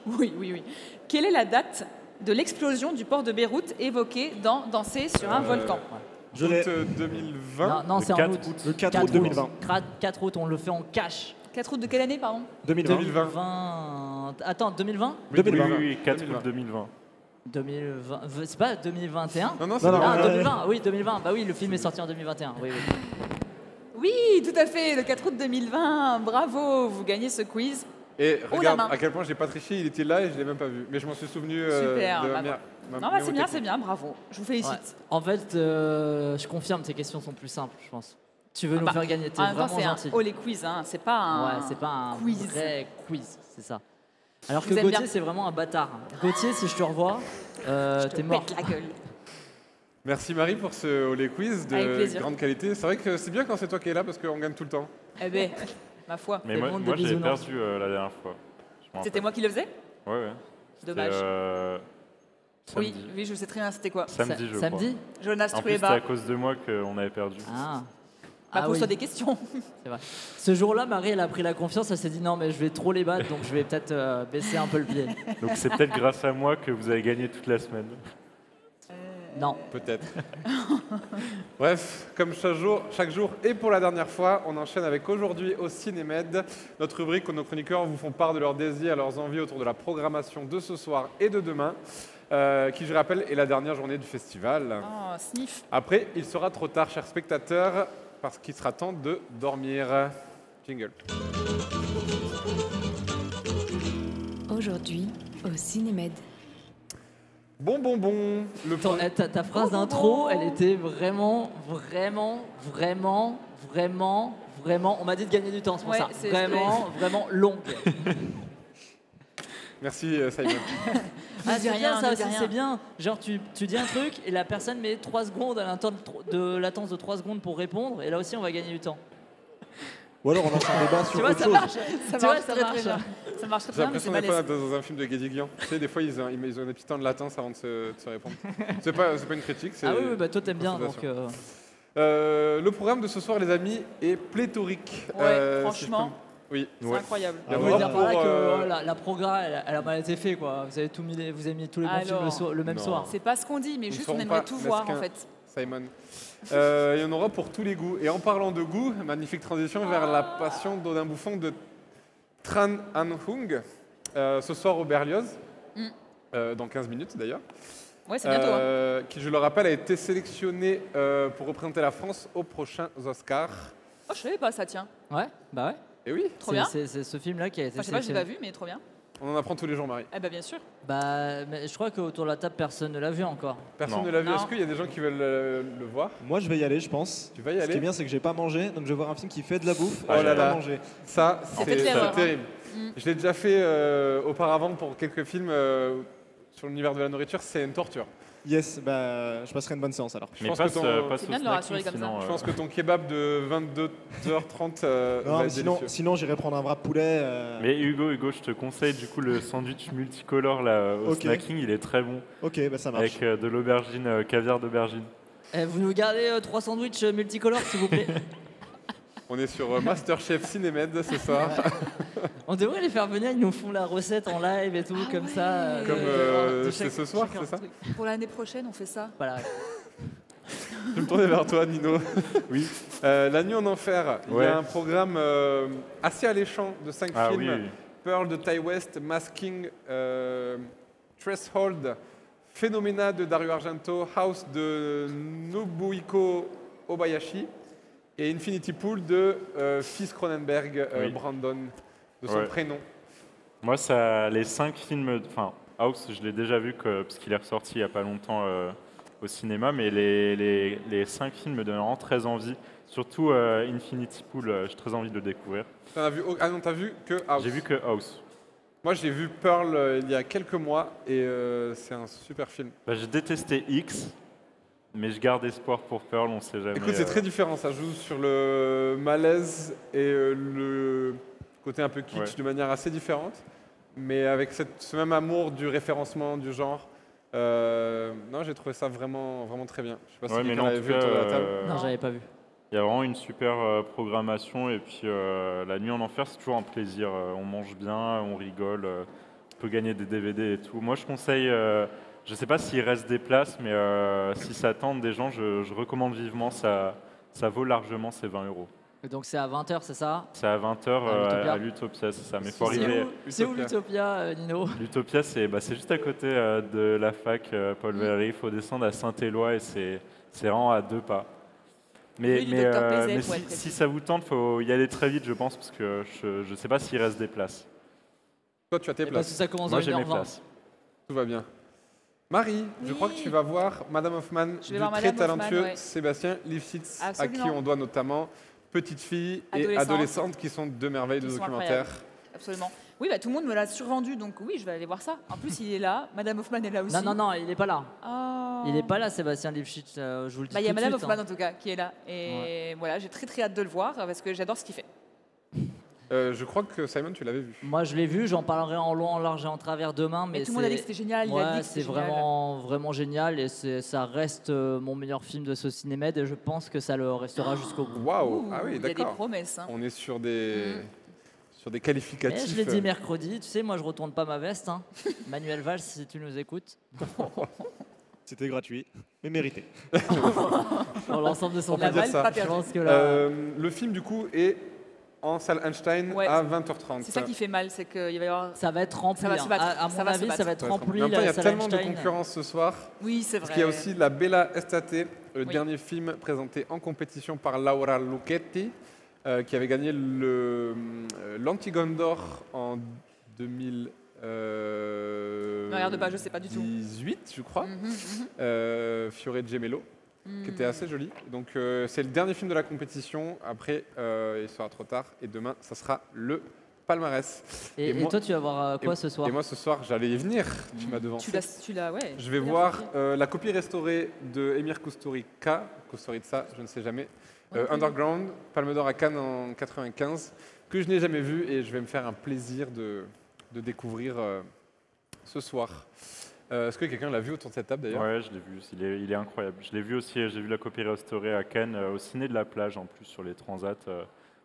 Oui, oui, oui. Quelle est la date de l'explosion du port de Beyrouth évoquée dans Danser sur un volcan? Je l'ai. Août 2020. Non, non Le c'est en 4 août. août. Le 4 août 2020. 4 août, on le fait en cash. 4 août de quelle année, pardon? 2020. 2020. Attends, 2020 Oui, 2020. oui, oui, 4 2020. août 2020. 2020. C'est pas 2021 Non, non, c'est Non, non, pas Ah, ouais. 2020, oui, 2020. Bah oui, le film est sorti en 2021. Oui, oui. Oui, tout à fait, le 4 août 2020. Bravo, vous gagnez ce quiz. Et Oh, regarde la main. à quel point j'ai pas triché, il était là et je l'ai même pas vu. Mais je m'en suis souvenu Super, de bah, ma Non, bah, c'est bien, mémotechnique. c'est bien, bravo. Je vous félicite. Ouais. En fait, je confirme, tes questions sont plus simples, je pense. Tu veux nous Bah, faire gagner, t'es En même temps, vraiment c'est un gentil. oh les quiz, hein. C'est pas un. Ouais, c'est pas un quiz. vrai quiz, c'est ça. Alors Je que vous aime Gauthier, bien. c'est vraiment un bâtard. Gauthier, si je te revois, Je te t'es mort. pète la gueule. Merci Marie pour ce Olé Quiz Avec de plaisir. grande qualité. C'est vrai que c'est bien quand c'est toi qui es là parce qu'on gagne tout le temps. Eh ben, ma foi. Mais C'est moi, le monde moi des j'ai bisounours. perdu la dernière fois. Je m'en C'était rappelle. moi qui le faisais? Ouais, ouais. Dommage. C'était, Oui, samedi. oui, je sais très bien c'était quoi. Samedi, je Samedi Jonas crois. En plus, c'était à Trueba. cause de moi qu'on avait perdu. Ah. Bah, Ah pose-toi oui, des questions. c'est vrai. Ce jour-là, Marie, elle a pris la confiance, elle s'est dit non, mais je vais trop les battre, donc je vais peut-être baisser un peu le pied. Donc c'est peut-être grâce à moi que vous avez gagné toute la semaine. Non. Peut-être. Bref, comme chaque jour et pour la dernière fois, on enchaîne avec aujourd'hui au Cinémed, notre rubrique où nos chroniqueurs vous font part de leurs désirs, leurs envies autour de la programmation de ce soir et de demain, qui, je rappelle, est la dernière journée du festival. Oh, sniff. Après, il sera trop tard, chers spectateurs, parce qu'il sera temps de dormir. Jingle. Aujourd'hui, au Cinémed. Bon. Le Attends, ta phrase d'intro, elle était vraiment. On m'a dit de gagner du temps, c'est pour Ouais, ça. c'est- Vraiment longue. Merci Simon. Ah, dis c'est rien, bien ça ne dis aussi, rien. c'est bien. Genre, tu dis un truc et la personne met 3 secondes, elle a un temps de latence de 3 secondes pour répondre, et là aussi, on va gagner du temps. Ou alors on lance un débat sur Tu vois, autre ça chose. marche. Ça Tu vois, marche ça très marche. très bien. Ça marche très J'ai bien, mais c'est l'impression d'être malaise. dans un film de Guédiguian. Tu sais, des fois, ils ont des petits temps de latence avant de se répondre. C'est pas une critique, c'est Ah oui, bah toi t'aimes bien, donc. constatation. Le programme de ce soir, les amis, est pléthorique. Ouais, si je franchement. peux- Oui. C'est incroyable. Il y a On ouais, veut vraiment dire par là pour, que la programme, elle a mal été faite, quoi. Vous avez vous avez mis tous les bons films Alors, le même non. soir. C'est pas ce qu'on dit, mais Nous juste serons on aimerait pas tout voir en mesquins. fait. Simon. Il y en aura pour tous les goûts. Et en parlant de goût, magnifique transition vers la passion d'Odin Bouffon de Tran Anh Hung, ce soir au Berlioz, dans 15 minutes d'ailleurs. Ouais, c'est bientôt. Hein. Qui, je le rappelle, a été sélectionné pour représenter la France aux prochains Oscars. Oh, je savais pas ça, tiens. Ouais, bah ouais. Et oui, Trop bien. C'est ce film-là qui a été Enfin, je sais pas, je l'ai pas sélectionné. vu, mais trop bien. on en apprend tous les jours, Marie. Eh ben bien sûr. Bah, mais je crois qu'autour de la table, personne ne l'a vu encore. Personne Non. ne l'a vu. Non. Est-ce qu'il y a des gens qui veulent le voir? Moi je vais y aller, je pense. Tu vas y Ce qui aller? est bien, c'est que j'ai pas mangé, donc je vais voir un film qui fait de la bouffe. Oh et je là vais pas là. manger. Ça, faites c'est l'erreur, terrible. Mm. Je l'ai déjà fait auparavant pour quelques films sur l'univers de la nourriture. C'est une torture. Yes, bah je passerai une bonne séance alors. Je Mais pense passe, que ton- passe C'est au bien de le snacking, rassurer comme ça. sinon, Je pense que ton kebab de 22h30 Non, va mais être sinon, délicieux. sinon j'irai prendre un wrap poulet. Mais Hugo, je te conseille du coup le sandwich multicolore là, au Ok. snacking, il est très bon. Ok, bah ça marche. Avec de l'aubergine, caviar d'aubergine. Vous nous gardez 3 sandwichs multicolores, s'il vous plaît. On est sur Masterchef Cinémed ce soir. On devrait les faire venir, ils nous font la recette en live et tout, comme ça. Comme de c'est ce soir, c'est ça? Pour l'année prochaine, on fait ça. Voilà. Je vais me tourner vers toi, Nino. Oui. La nuit en enfer, il y a un programme assez alléchant de 5 films. Oui. Pearl de Ty West, Masking, Threshold, Phenomena de Dario Argento, House de Nobuhiko Obayashi et Infinity Pool de Fils Cronenberg, Brandon, de son prénom. Moi, les 5 films, enfin House, je l'ai déjà vu parce qu'il est ressorti il n'y a pas longtemps au cinéma, mais les 5 films me donnent vraiment très envie. Surtout Infinity Pool, j'ai très envie de le découvrir. T'as vu, t'as vu que House? J'ai vu que House. Moi, j'ai vu Pearl il y a quelques mois et c'est un super film. J'ai détesté X, mais je garde espoir pour Pearl, on sait jamais. Écoute, c'est très différent, ça joue sur le malaise et le côté un peu kitsch de manière assez différente, mais avec ce même amour du référencement, du genre. Non, j'ai trouvé ça vraiment, vraiment très bien. Je sais pas si quelqu'un l'avait vu autour de la table. Non, j'avais pas vu. Il y a vraiment une super programmation et puis la nuit en enfer, c'est toujours un plaisir. On mange bien, on rigole, on peut gagner des DVD et tout. Moi, je conseille, je ne sais pas s'il reste des places, mais si ça tente des gens, je recommande vivement. Ça vaut largement ces 20 €. Et donc c'est à 20h, c'est ça? C'est à 20h à l'Utopia, c'est ça. Mais faut arriver. C'est où l'Utopia, Nino? L'Utopia, c'est juste à côté de la fac Paul Valéry. Il faut descendre à Saint-Éloi et c'est vraiment à 2 pas. Mais si ça vous tente, il faut y aller très vite, je pense, parce que je ne sais pas s'il reste des places. Toi, tu as tes places. Parce que ça commence Moi, à j'ai mes 1h20. places. Tout va bien. Marie, je crois que tu vas voir Madame Hoffman du très talentueux Sébastien Lifshitz, à qui on doit notamment Petite fille et Adolescente, qui sont 2 merveilles de documentaire. Absolument. Oui, tout le monde me l'a survendu, donc oui, je vais aller voir ça. En plus, il est là, Madame Hoffman est là aussi. Non, il n'est pas là. Oh. Il n'est pas là, Sébastien Lifshitz, je vous le dis tout de suite. Il y a Madame Hoffman, en tout cas, qui est là. Et voilà, j'ai très très hâte de le voir, parce que j'adore ce qu'il fait. Je crois que Simon, tu l'avais vu. Moi, je l'ai vu, j'en parlerai en long, en large et en travers demain. Mais tout le monde a dit que c'était génial, il a dit que c'était c'est vraiment génial et ça reste mon meilleur film de ce Cinémed et je pense que ça le restera jusqu'au bout. Waouh, ah oui, d'accord. Il y a des promesses. Hein. On est sur des qualificatifs. Je l'ai dit mercredi, tu sais, moi je retourne pas ma veste. Hein. Manuel Valls, si tu nous écoutes. C'était gratuit, mais mérité. Dans l'ensemble de son aval, je pense que là... le film, du coup, est en salle Einstein à 20h30. C'est ça qui fait mal, c'est qu'il va y avoir... Ça va être rempli. À mon avis, ça va être rempli. En même temps, il y a tellement de concurrence ce soir. Oui, c'est vrai. Parce qu'il y a aussi La Bella Estate, le dernier film présenté en compétition par Laura Lucchetti, qui avait gagné l'Antigone d'Or en 2000. Regarde pas, je sais pas du tout. 18, je crois. Fiore Gemello, qui était assez joli. Donc c'est le dernier film de la compétition. Après, il sera trop tard. Et demain, ça sera le palmarès. Et moi, toi, tu vas voir quoi ce soir? Et moi, ce soir, j'allais y venir. Tu m'as devancé. Tu l'as, ouais. Je vais voir la copie restaurée de Emir Kusturica, je ne sais jamais. Underground, Palme d'Or à Cannes en 95, que je n'ai jamais vu et je vais me faire un plaisir de découvrir ce soir. Est-ce que quelqu'un l'a vu autour de cette table d'ailleurs? Ouais, je l'ai vu, il est incroyable. Je l'ai vu aussi, j'ai vu la copie restaurée à Cannes, au ciné de la plage en plus, sur les transats.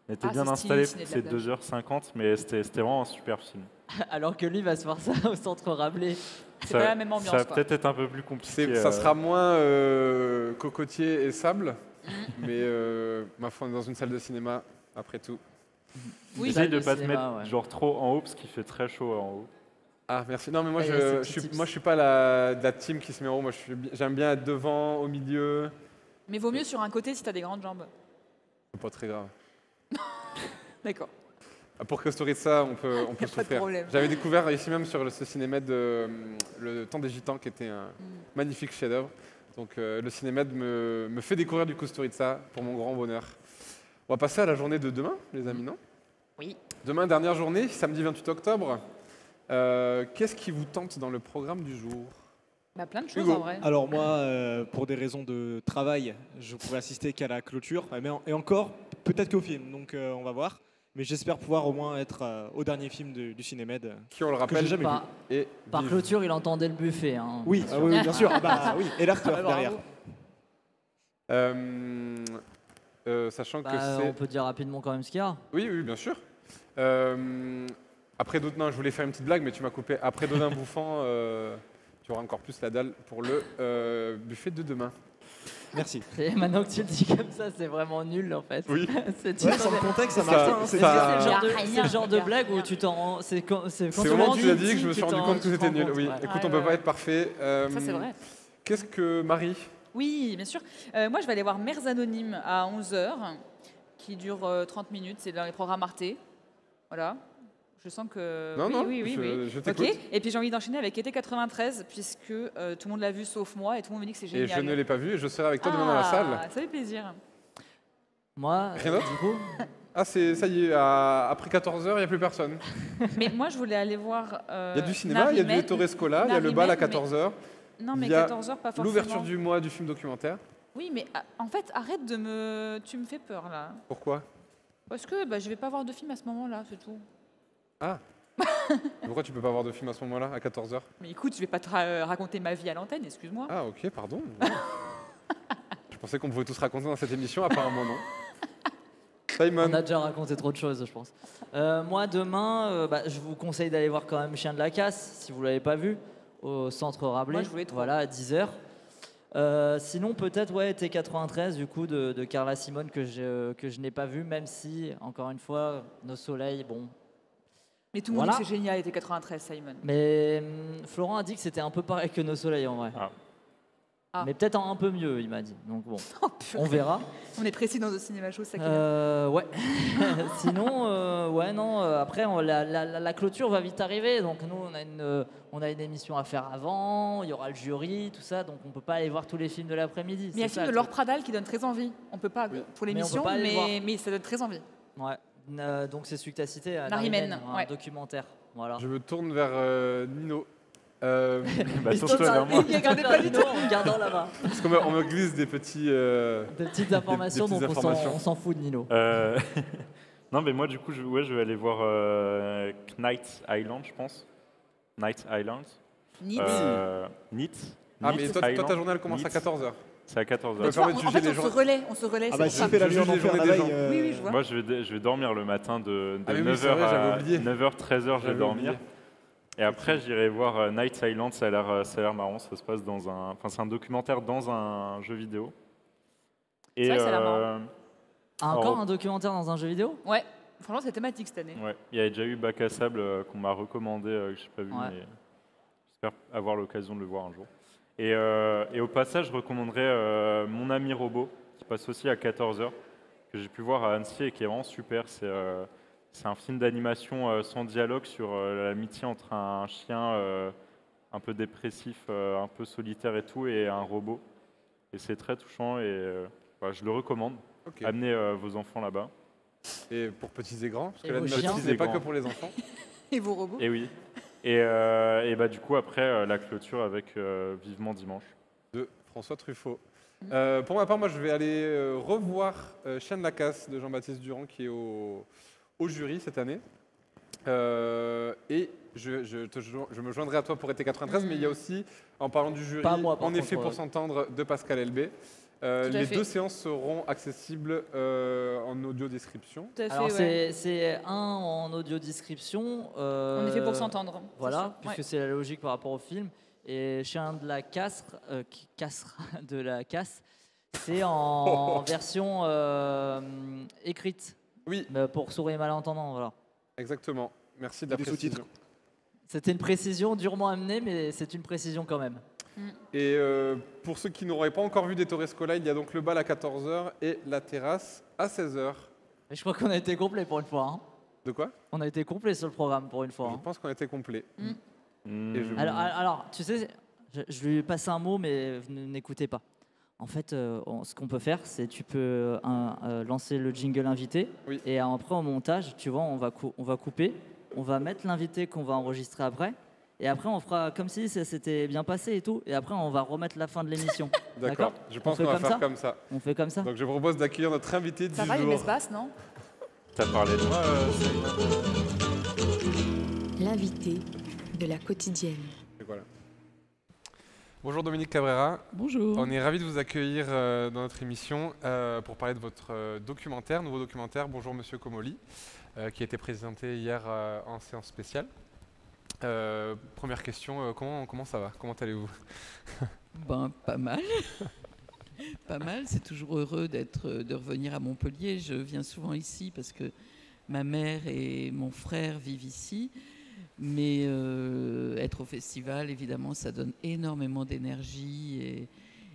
On était bien installé, c'est 2h50, mais c'était vraiment un super film. Alors que lui va se voir ça au centre Rabelais. C'est pas la même ambiance. Ça va peut-être être un peu plus compliqué. Ça sera moins cocotier et sable, mais ma foi, on est dans une salle de cinéma, après tout. Oui, essaye de ne pas te mettre genre trop en haut, parce qu'il fait très chaud en haut. Ah, merci. Non, mais moi, je suis pas de la team qui se met en haut. Moi, j'aime bien être devant, au milieu. Mais vaut mieux sur un côté si tu as des grandes jambes. C'est pas très grave. D'accord. Pour Kusturica, on peut souffrir. J'avais découvert ici même sur ce Cinémed Le Temps des Gitans, qui était un magnifique chef-d'œuvre. Donc le Cinémed me fait découvrir du Kusturica pour mon grand bonheur. On va passer à la journée de demain, les amis, non? Oui. Demain, dernière journée, samedi 28 octobre. Qu'est-ce qui vous tente dans le programme du jour? Plein de choses en vrai. Alors moi, pour des raisons de travail, je pourrais assister qu'à la clôture, et encore, peut-être qu'au film, donc on va voir. Mais j'espère pouvoir au moins être au dernier film du Cinémed. Qui, on le rappelle, jamais vu. Par clôture, il entendait le buffet. Hein. Oui, oui, bien sûr. Oui, et l'after derrière. sachant que Bah, c'est... on peut dire rapidement quand même ce qu'il y a. Oui, oui, bien sûr. Après Dodin, je voulais faire une petite blague, mais tu m'as coupé. Après Dodin bouffant, tu auras encore plus la dalle pour le buffet de demain. Merci. Et maintenant que tu le dis comme ça, c'est vraiment nul en fait. Oui. C'est Ouais, sans le contexte, ça marche pas. c'est ça- le genre de blague où tu t'en rends. C'est quand C'est tu au moment où l'as tu l'as dit que je me tu suis rendu t'en- compte que tu te c'était rends nul. compte, Oui, ouais. écoute, Ouais, on peut ouais. pas être parfait. Ça, c'est vrai. Qu'est-ce que Marie? Oui, bien sûr. Moi, je vais aller voir Mères Anonymes à 11h, qui dure 30 minutes. C'est dans les programmes Arte. Voilà. Je sens que. Non, oui, non, oui, oui, oui. je t'écoute. Ok. Et puis j'ai envie d'enchaîner avec Été 93, puisque tout le monde l'a vu sauf moi, et tout le monde me dit que c'est Et génial. je ne l'ai pas vu et je serai avec toi demain dans la salle. Ça fait plaisir. Moi, Rien d'autre du coup, Ah, ça y est, après 14h, il n'y a plus personne. Mais moi, je voulais aller voir. Il y a du cinéma, il y a du Ettore Scola, il y a le bal à Narimen, 14h. Non, mais il y a 14h, pas forcément. L'ouverture du mois du film documentaire. Oui, mais en fait, arrête de me. Tu me fais peur là. Pourquoi? Parce que je vais pas voir de film à ce moment-là, c'est tout. Ah. Pourquoi tu peux pas voir de film à ce moment-là, à 14h? Mais écoute, je vais pas te raconter ma vie à l'antenne, excuse-moi. Ah, ok, pardon. Je pensais qu'on pouvait tous raconter dans cette émission, apparemment non. Simon. on a déjà raconté trop de choses, je pense. Moi, demain, je vous conseille d'aller voir quand même Chien de la Casse, si vous l'avez pas vu, au centre Rabelais. Moi, je voulais trop. Voilà, à 10h. Sinon, peut-être, ouais, T93, du coup, de Carla Simone, que je n'ai pas vu, même si, encore une fois, Nos Soleils, bon. Mais tout le monde dit Voilà. que c'est génial, Été 93, Simon. Mais Florent a dit que c'était un peu pareil que Nos Soleils, en vrai. Ah. Ah. Mais peut-être un peu mieux, il m'a dit. Donc bon, Oh, purée. on verra. On est précis dans le cinéma show, c'est ça qui est bien. Ouais. Sinon, ouais, non. Après, la clôture va vite arriver. Donc nous, on a une émission à faire avant. Il y aura le jury, tout ça. Donc on peut pas aller voir tous les films de l'après-midi. Mais il y a un c'est film ça, de Laure Pradal qui donne très envie. On peut pas pour l'émission, pas aller le voir. mais ça donne très envie. Ouais. Donc c'est celui que tu as cité, Narimen, un ouais. documentaire. Voilà. Je me tourne vers Nino. Bah, tourne-toi vers moi. Il regardait pas du tout. En regardant là-bas. Parce qu'on me glisse des petits... Des petites informations, des petites donc informations. on s'en fout de Nino. Non, mais moi, du coup, je vais aller voir Knight Island, je pense. Knight Island. Nid. Nit. Ah, mais toi, ta journée, elle commence à Nit. 14h. C'est à 14h. Mais Tu vois, permet de en juger fait, les on gens. se relaie. Ah bah, c'est si pour tu fais la Je nuit en juge les enfer journées la des veille. gens. Oui, je vois. Moi, je vais dormir le matin de Ah, mais oui, 9h c'est vrai, à j'avais oublié. 9h, 13h, je vais J'avais dormir. oublié. Et après, j'irai voir Night Island, ça a l'air marrant. Ça se passe dans un. Enfin, c'est un documentaire dans un jeu vidéo. C'est vrai que ça a l'air marrant. Encore alors- un documentaire dans un jeu vidéo? Ouais, franchement, c'est thématique cette année. Ouais, il y a déjà eu Bac à sable qu'on m'a recommandé, que je n'ai pas vu, Ouais. mais j'espère avoir l'occasion de le voir un jour. Et au passage, je recommanderais Mon ami robot, qui passe aussi à 14h, que j'ai pu voir à Annecy et qui est vraiment super. C'est un film d'animation sans dialogue sur l'amitié entre un chien un peu dépressif, un peu solitaire et tout, et un robot. Et c'est très touchant et voilà, je le recommande. Ok. Amenez vos enfants là-bas. Et pour petits et grands, parce Et que vos l'animation, chiens. ce n'est pas Petits et que grands. pour les enfants. Et vos robots. Et oui. Et bah, du coup, après, la clôture avec Vivement Dimanche. De François Truffaut. Pour ma part, moi, je vais aller revoir Chien de la Casse de Jean-Baptiste Durand, qui est au jury cette année. Et je me joindrai à toi pour été 93, mais il y a aussi, en parlant du jury, Pas moi, par En effet, contre, pour s'entendre, de Pascal Elbé. à Les fait. 2 séances seront accessibles en audio description. Tout à fait, Alors ouais. c'est un en audio description. On est fait pour s'entendre. c'est Voilà, sûr. puisque Ouais. c'est la logique par rapport au film. Et Chien de la Casse, de la Casse, c'est en version écrite. Oui, Pour sourds et malentendants, voilà. exactement. Merci de la Des précision. sous-titres. C'était une précision durement amenée, mais c'est une précision quand même. Et pour ceux qui n'auraient pas encore vu d'Ettore Scola, il y a donc le bal à 14h et la terrasse à 16h. Et je crois qu'on a été complet pour une fois. Hein. De quoi? On a été complet sur le programme pour une fois. Je Hein. pense qu'on était complet. Hmm. Et je- Alors, tu sais, je lui ai passé un mot, mais n'écoutez pas. En fait, ce qu'on peut faire, c'est tu peux lancer le jingle invité, Oui. et après au montage, tu vois, on va couper, on va mettre l'invité qu'on va enregistrer après, et après on fera comme si ça s'était bien passé et tout, et après on va remettre la fin de l'émission. D'accord. Je pense On fait qu'on va comme faire ça comme ça. On fait comme ça. Donc je propose d'accueillir notre invité du Ça va, il y a jour. de l'espace, non? T'as parlé de moi, L'invité de la quotidienne. Et voilà. Bonjour Dominique Cabrera. Bonjour. On est ravis de vous accueillir dans notre émission pour parler de votre documentaire, nouveau documentaire Bonjour Monsieur Comolli, qui a été présenté hier en séance spéciale. Première question, comment ça va? Comment allez-vous? Pas mal. Pas mal, c'est toujours heureux de revenir à Montpellier. Je viens souvent ici parce que ma mère et mon frère vivent ici. Mais être au festival, évidemment, ça donne énormément d'énergie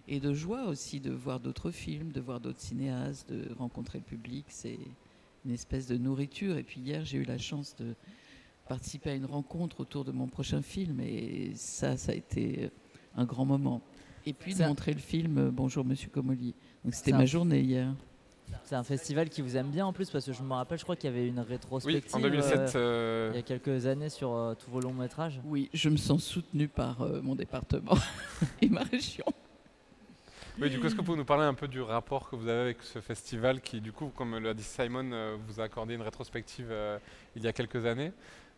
et de joie aussi de voir d'autres films, de voir d'autres cinéastes, de rencontrer le public. C'est une espèce de nourriture. Et puis hier, j'ai eu la chance de participer à une rencontre autour de mon prochain film. Et ça a été un grand moment. Et puis de montrer le film Bonjour Monsieur Comolli. Donc c'était ma journée hier. C'est un festival qui vous aime bien en plus, parce que je me rappelle, je crois qu'il y avait une rétrospective en 2007, il y a quelques années sur tous vos longs métrages. Oui, je me sens soutenue par mon département et ma région. Oui, du coup, est-ce que vous pouvez nous parler un peu du rapport que vous avez avec ce festival qui, du coup, comme l'a dit Simon, vous a accordé une rétrospective il y a quelques années.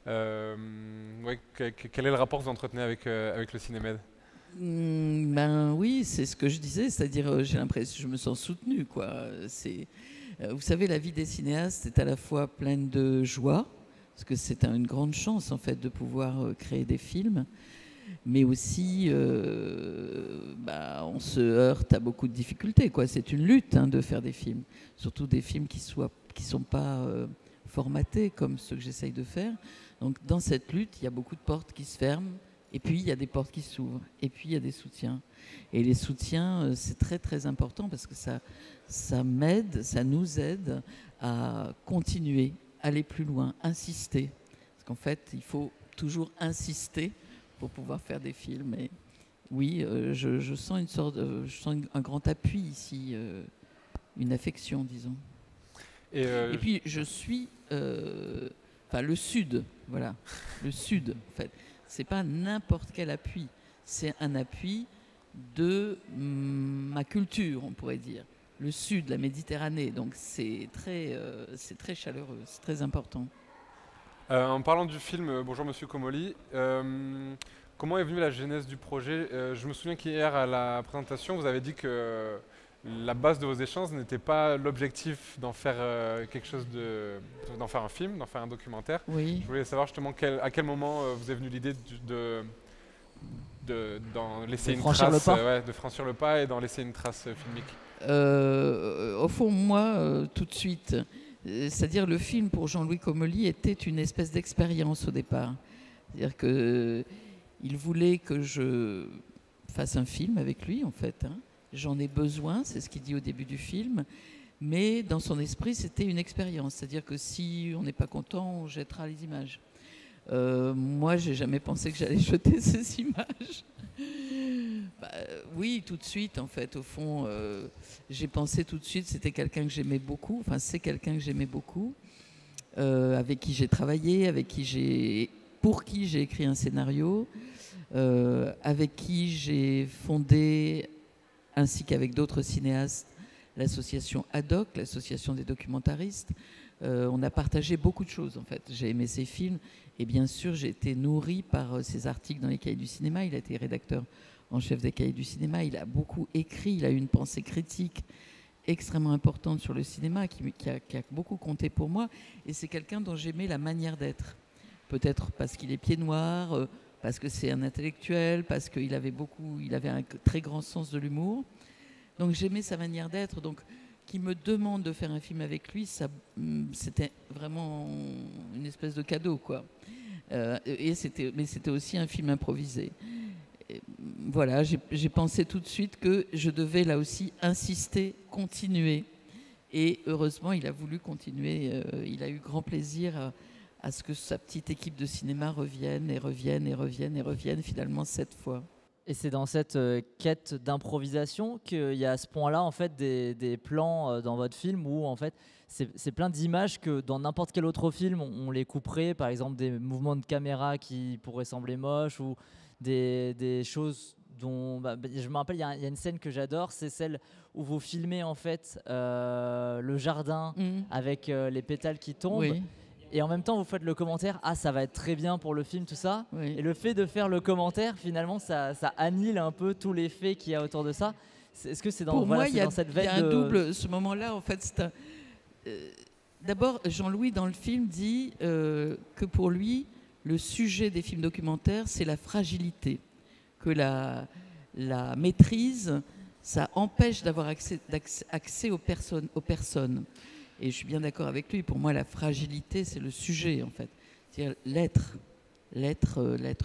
Quel est le rapport que vous entretenez avec le Cinémed? Oui, c'est ce que je disais, c'est-à-dire j'ai l'impression que je me sens soutenue, quoi. Vous savez, la vie des cinéastes est à la fois pleine de joie, parce que c'est une grande chance en fait de pouvoir créer des films, mais aussi on se heurte à beaucoup de difficultés, quoi. C'est une lutte de faire des films, surtout des films qui sont pas formatés comme ceux que j'essaye de faire. Donc dans cette lutte, il y a beaucoup de portes qui se ferment. Et puis, il y a des portes qui s'ouvrent. Et puis, il y a des soutiens. Et les soutiens, c'est très, très important parce que ça m'aide, ça nous aide à continuer, aller plus loin, insister. Parce qu'en fait, il faut toujours insister pour pouvoir faire des films. Et oui, je sens je sens un grand appui ici, une affection, disons. Et puis, je suis... le Sud, voilà. Le Sud, en fait. C'est pas n'importe quel appui, c'est un appui de ma culture, on pourrait dire. Le sud, la Méditerranée, donc c'est très chaleureux, c'est très important. En parlant du film Bonjour Monsieur Comolli, comment est venue la genèse du projet? Je me souviens qu'hier à la présentation, vous avez dit que la base de vos échanges n'était pas l'objectif d'en faire d'en faire un film, d'en faire un documentaire. Oui. Je voulais savoir justement à quel moment vous est venue l'idée d'en laisser une trace, de franchir le pas et d'en laisser une trace filmique. Au fond, moi, tout de suite, c'est-à-dire le film pour Jean-Louis Comolli était une espèce d'expérience au départ. C'est-à-dire qu'il voulait que je fasse un film avec lui, en fait. J'en ai besoin, c'est ce qu'il dit au début du film, mais dans son esprit, c'était une expérience. C'est-à-dire que si on n'est pas content, on jettera les images. Moi, j'ai jamais pensé que j'allais jeter ces images. Oui, tout de suite, en fait, au fond, j'ai pensé tout de suite, c'était quelqu'un que j'aimais beaucoup, enfin, c'est quelqu'un que j'aimais beaucoup, avec qui j'ai travaillé, pour qui j'ai écrit un scénario, avec qui j'ai fondé, ainsi qu'avec d'autres cinéastes, l'association ADOC, l'association des documentaristes. On a partagé beaucoup de choses, en fait. J'ai aimé ses films et bien sûr, j'ai été nourrie par ses articles dans les Cahiers du cinéma. Il a été rédacteur en chef des Cahiers du cinéma. Il a beaucoup écrit, il a eu une pensée critique extrêmement importante sur le cinéma qui a beaucoup compté pour moi. Et c'est quelqu'un dont j'aimais la manière d'être. Peut-être parce qu'il est pied noir, parce que c'est un intellectuel, parce qu'il avait un très grand sens de l'humour. Donc j'aimais sa manière d'être. Donc qu'il me demande de faire un film avec lui, c'était vraiment une espèce de cadeau, quoi. Mais c'était aussi un film improvisé. Et voilà, j'ai pensé tout de suite que je devais là aussi insister, continuer. Et heureusement, il a voulu continuer. Il a eu grand plaisir à ce que sa petite équipe de cinéma revienne finalement 7 fois. Et c'est dans cette quête d'improvisation qu'il y a à ce point-là en fait des plans dans votre film où en fait c'est plein d'images que dans n'importe quel autre film on les couperait, par exemple des mouvements de caméra qui pourraient sembler moches ou des choses dont je me rappelle, il y a une scène que j'adore, c'est celle où vous filmez en fait le jardin avec les pétales qui tombent. Oui. Et en même temps, vous faites le commentaire, ah, ça va être très bien pour le film, tout ça. Oui. Et le fait de faire le commentaire, finalement, ça annule un peu tous les faits qu'il y a autour de ça. Est-ce que c'est dans, Pour moi, il y a, dans cette il y a veine un de... double. Ce moment-là, en fait, c'est d'abord, Jean-Louis, dans le film, dit que pour lui, le sujet des films documentaires, c'est la fragilité. Que la maîtrise, ça empêche d'avoir accès aux personnes. Et je suis bien d'accord avec lui. Pour moi, la fragilité, c'est le sujet, en fait. C'est-à-dire l'être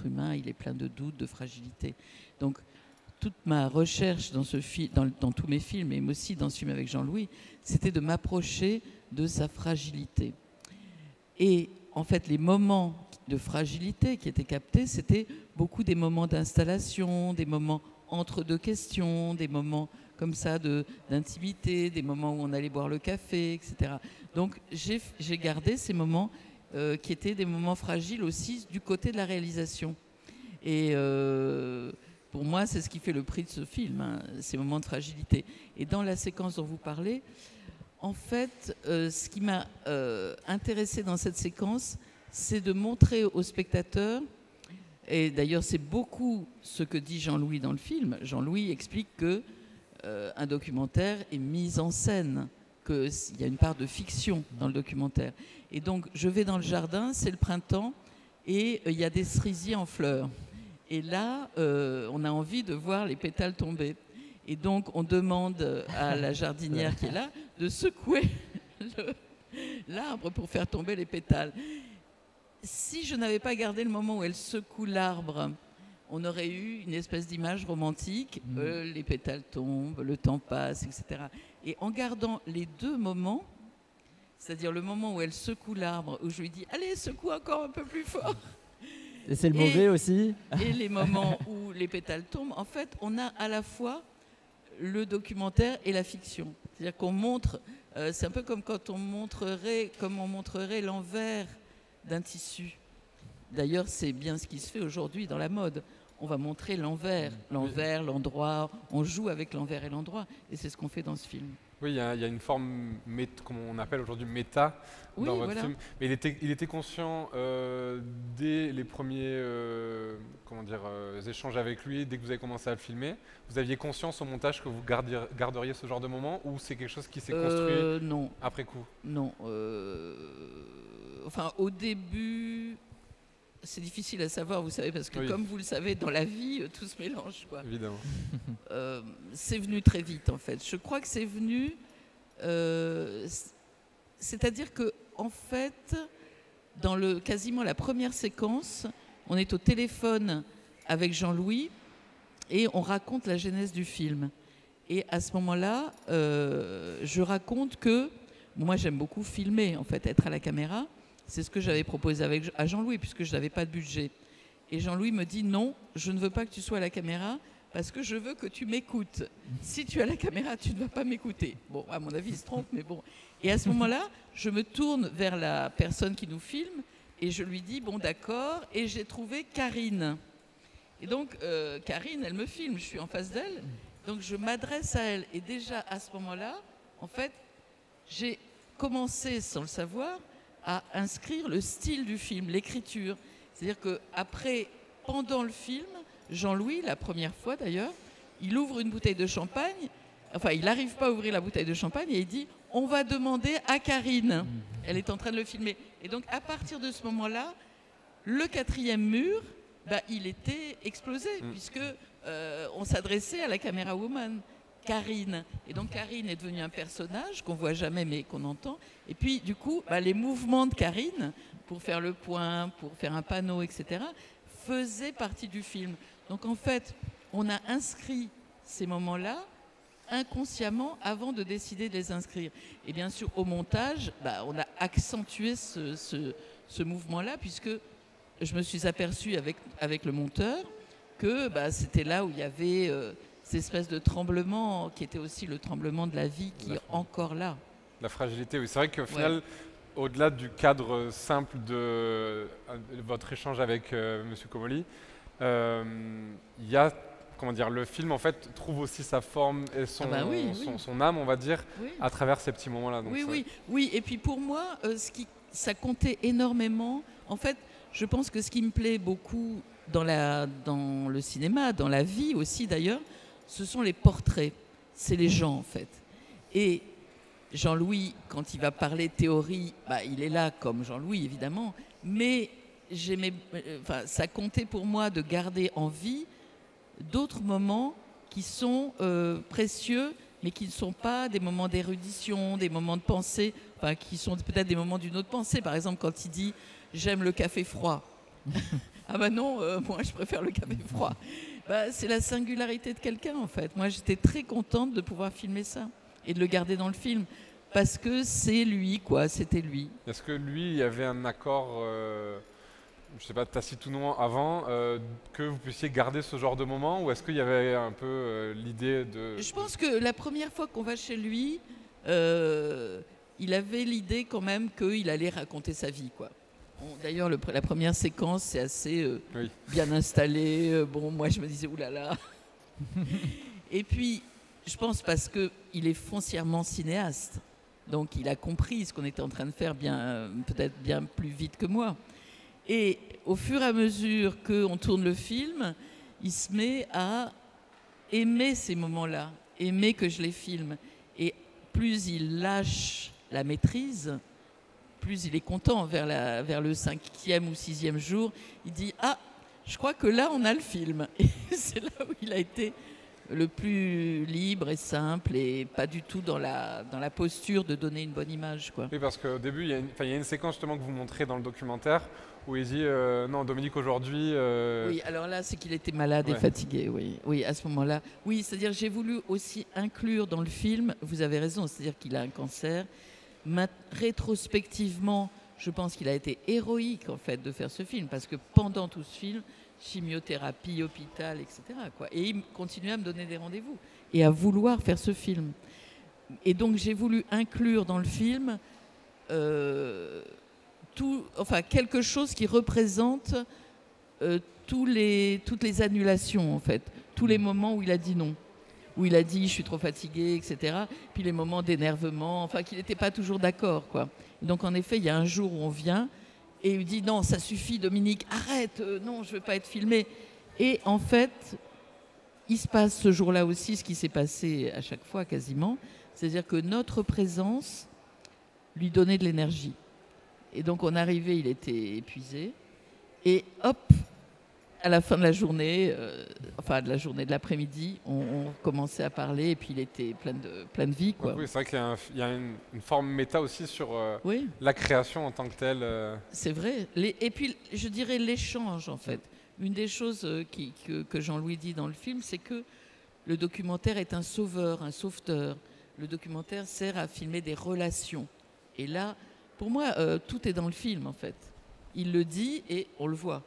humain, il est plein de doutes, de fragilité. Donc, toute ma recherche dans ce dans tous mes films, et aussi dans ce film avec Jean-Louis, c'était de m'approcher de sa fragilité. Et en fait, les moments de fragilité qui étaient captés, c'était beaucoup des moments d'installation, des moments entre deux questions, des moments comme ça d'intimité, des moments où on allait boire le café, etc. Donc j'ai gardé ces moments qui étaient des moments fragiles aussi du côté de la réalisation. Et pour moi, c'est ce qui fait le prix de ce film, hein, ces moments de fragilité. Et dans la séquence dont vous parlez, en fait, ce qui m'a intéressé dans cette séquence, c'est de montrer aux spectateurs, et d'ailleurs c'est beaucoup ce que dit Jean-Louis dans le film. Jean-Louis explique que un documentaire est mis en scène, qu'il y a une part de fiction dans le documentaire. Et donc je vais dans le jardin, c'est le printemps, et il y a des cerisiers en fleurs. Et là, on a envie de voir les pétales tomber. Et donc on demande à la jardinière qui est là de secouer l'arbre pour faire tomber les pétales. Si je n'avais pas gardé le moment où elle secoue l'arbre, on aurait eu une espèce d'image romantique, les pétales tombent, le temps passe, etc. Et en gardant les deux moments, c'est-à-dire le moment où elle secoue l'arbre, où je lui dis « Allez, secoue encore un peu plus fort !» Et c'est le mauvais aussi. Et les moments où les pétales tombent, en fait, on a à la fois le documentaire et la fiction. C'est-à-dire qu'on montre, c'est un peu comme quand on montrerait l'envers d'un tissu. D'ailleurs, c'est bien ce qui se fait aujourd'hui dans la mode. On va montrer l'envers, l'endroit, on joue avec l'envers et l'endroit, et c'est ce qu'on fait dans ce film. Oui, il y a une forme, comme on appelle aujourd'hui méta, dans votre film. Mais il était conscient dès les premiers échanges avec lui, dès que vous avez commencé à le filmer. Vous aviez conscience au montage que vous garderiez ce genre de moment, ou c'est quelque chose qui s'est construit non. après coup? Non. Enfin, au début, c'est difficile à savoir, vous savez, parce que comme vous le savez, dans la vie, tout se mélange, quoi. Évidemment. C'est venu très vite, en fait. Je crois que c'est venu... c'est-à-dire que, en fait, dans quasiment la première séquence, on est au téléphone avec Jean-Louis et on raconte la genèse du film. Et à ce moment-là, je raconte que... Moi, j'aime beaucoup filmer, en fait, être à la caméra. C'est ce que j'avais proposé à Jean-Louis, puisque je n'avais pas de budget. Et Jean-Louis me dit, non, je ne veux pas que tu sois à la caméra, parce que je veux que tu m'écoutes. Si tu es à la caméra, tu ne vas pas m'écouter. Bon, à mon avis, il se trompe, mais bon. Et à ce moment-là, je me tourne vers la personne qui nous filme, et je lui dis, bon, d'accord, et j'ai trouvé Karine. Et donc, Karine, elle me filme, je suis en face d'elle, donc je m'adresse à elle. Et déjà, à ce moment-là, en fait, j'ai commencé, sans le savoir, à inscrire le style du film, l'écriture. C'est-à-dire qu'après, pendant le film, Jean-Louis, la première fois d'ailleurs, il ouvre une bouteille de champagne, enfin il n'arrive pas à ouvrir la bouteille de champagne et il dit « on va demander à Karine ». Elle est en train de le filmer. Et donc à partir de ce moment-là, le quatrième mur, il était explosé puisque on s'adressait à la caméra woman. Karine. Et donc Karine est devenue un personnage qu'on voit jamais mais qu'on entend. Et puis du coup, les mouvements de Karine, pour faire le point, pour faire un panneau, etc., faisaient partie du film. Donc en fait, on a inscrit ces moments-là inconsciemment avant de décider de les inscrire. Et bien sûr, au montage, on a accentué ce mouvement-là, puisque je me suis aperçue avec le monteur que c'était là où il y avait... cette espèce de tremblement qui était aussi le tremblement de la vie qui est encore là. La fragilité, oui. C'est vrai qu'au final, au-delà du cadre simple de votre échange avec M. Comolli, il y a, le film en fait trouve aussi sa forme et son âme, on va dire, à travers ces petits moments-là. Oui. Et puis pour moi, ce qui ça comptait énormément. En fait, je pense que ce qui me plaît beaucoup dans le cinéma, dans la vie aussi d'ailleurs, ce sont les portraits. C'est les gens en fait. Et Jean-Louis, quand il va parler théorie, il est là comme Jean-Louis évidemment, mais ça comptait pour moi de garder en vie d'autres moments qui sont précieux, mais qui ne sont pas des moments d'érudition, des moments de pensée, qui sont peut-être des moments d'une autre pensée. Par exemple, quand il dit « j'aime le café froid ». Ah non, moi je préfère le café froid. C'est la singularité de quelqu'un en fait. Moi j'étais très contente de pouvoir filmer ça et de le garder dans le film parce que c'est lui, quoi, c'était lui. Est-ce que lui, il y avait un accord, je sais pas, tacite ou non avant, que vous puissiez garder ce genre de moment, ou est-ce qu'il y avait un peu l'idée de... Je pense que la première fois qu'on va chez lui, il avait l'idée quand même qu'il allait raconter sa vie, quoi. D'ailleurs, la première séquence, c'est assez bien installé. Moi, je me disais, oulala. Et puis, je pense parce qu'il est foncièrement cinéaste. Donc, il a compris ce qu'on était en train de faire peut-être bien plus vite que moi. Et au fur et à mesure qu'on tourne le film, il se met à aimer ces moments-là, aimer que je les filme. Et plus il lâche la maîtrise, plus il est content vers le 5e ou 6e jour. Il dit « Ah, je crois que là, on a le film ». Et c'est là où il a été le plus libre et simple et pas du tout dans la posture de donner une bonne image, quoi. Oui, parce qu'au début, il y a une séquence justement que vous montrez dans le documentaire où il dit non, Dominique, aujourd'hui... Oui, alors là, c'est qu'il était malade et fatigué, oui, à ce moment-là. Oui, c'est-à-dire j'ai voulu aussi inclure dans le film, vous avez raison, c'est-à-dire qu'il a un cancer. Rétrospectivement, je pense qu'il a été héroïque en fait de faire ce film parce que pendant tout ce film, chimiothérapie, hôpital, etc. quoi. Et il continuait à me donner des rendez-vous et à vouloir faire ce film. Et donc j'ai voulu inclure dans le film quelque chose qui représente toutes les annulations en fait, tous les moments où il a dit non. Où il a dit « je suis trop fatigué », etc. Puis les moments d'énervement, qu'il n'était pas toujours d'accord, quoi. Donc en effet, il y a un jour où on vient et il dit « non, ça suffit Dominique, arrête, non, je ne veux pas être filmé ». Et en fait, il se passe ce jour-là aussi ce qui s'est passé à chaque fois quasiment, c'est-à-dire que notre présence lui donnait de l'énergie. Et donc on arrivait, il était épuisé, et hop, à la fin de la journée, de l'après-midi, on commençait à parler et puis il était plein de vie, quoi. Oui, c'est vrai qu'il y a une forme méta aussi sur la création en tant que telle. C'est vrai. Et puis, je dirais l'échange, en fait. Une des choses que Jean-Louis dit dans le film, c'est que le documentaire est un sauveur, un sauveteur. Le documentaire sert à filmer des relations. Et là, pour moi, tout est dans le film, en fait. Il le dit et on le voit.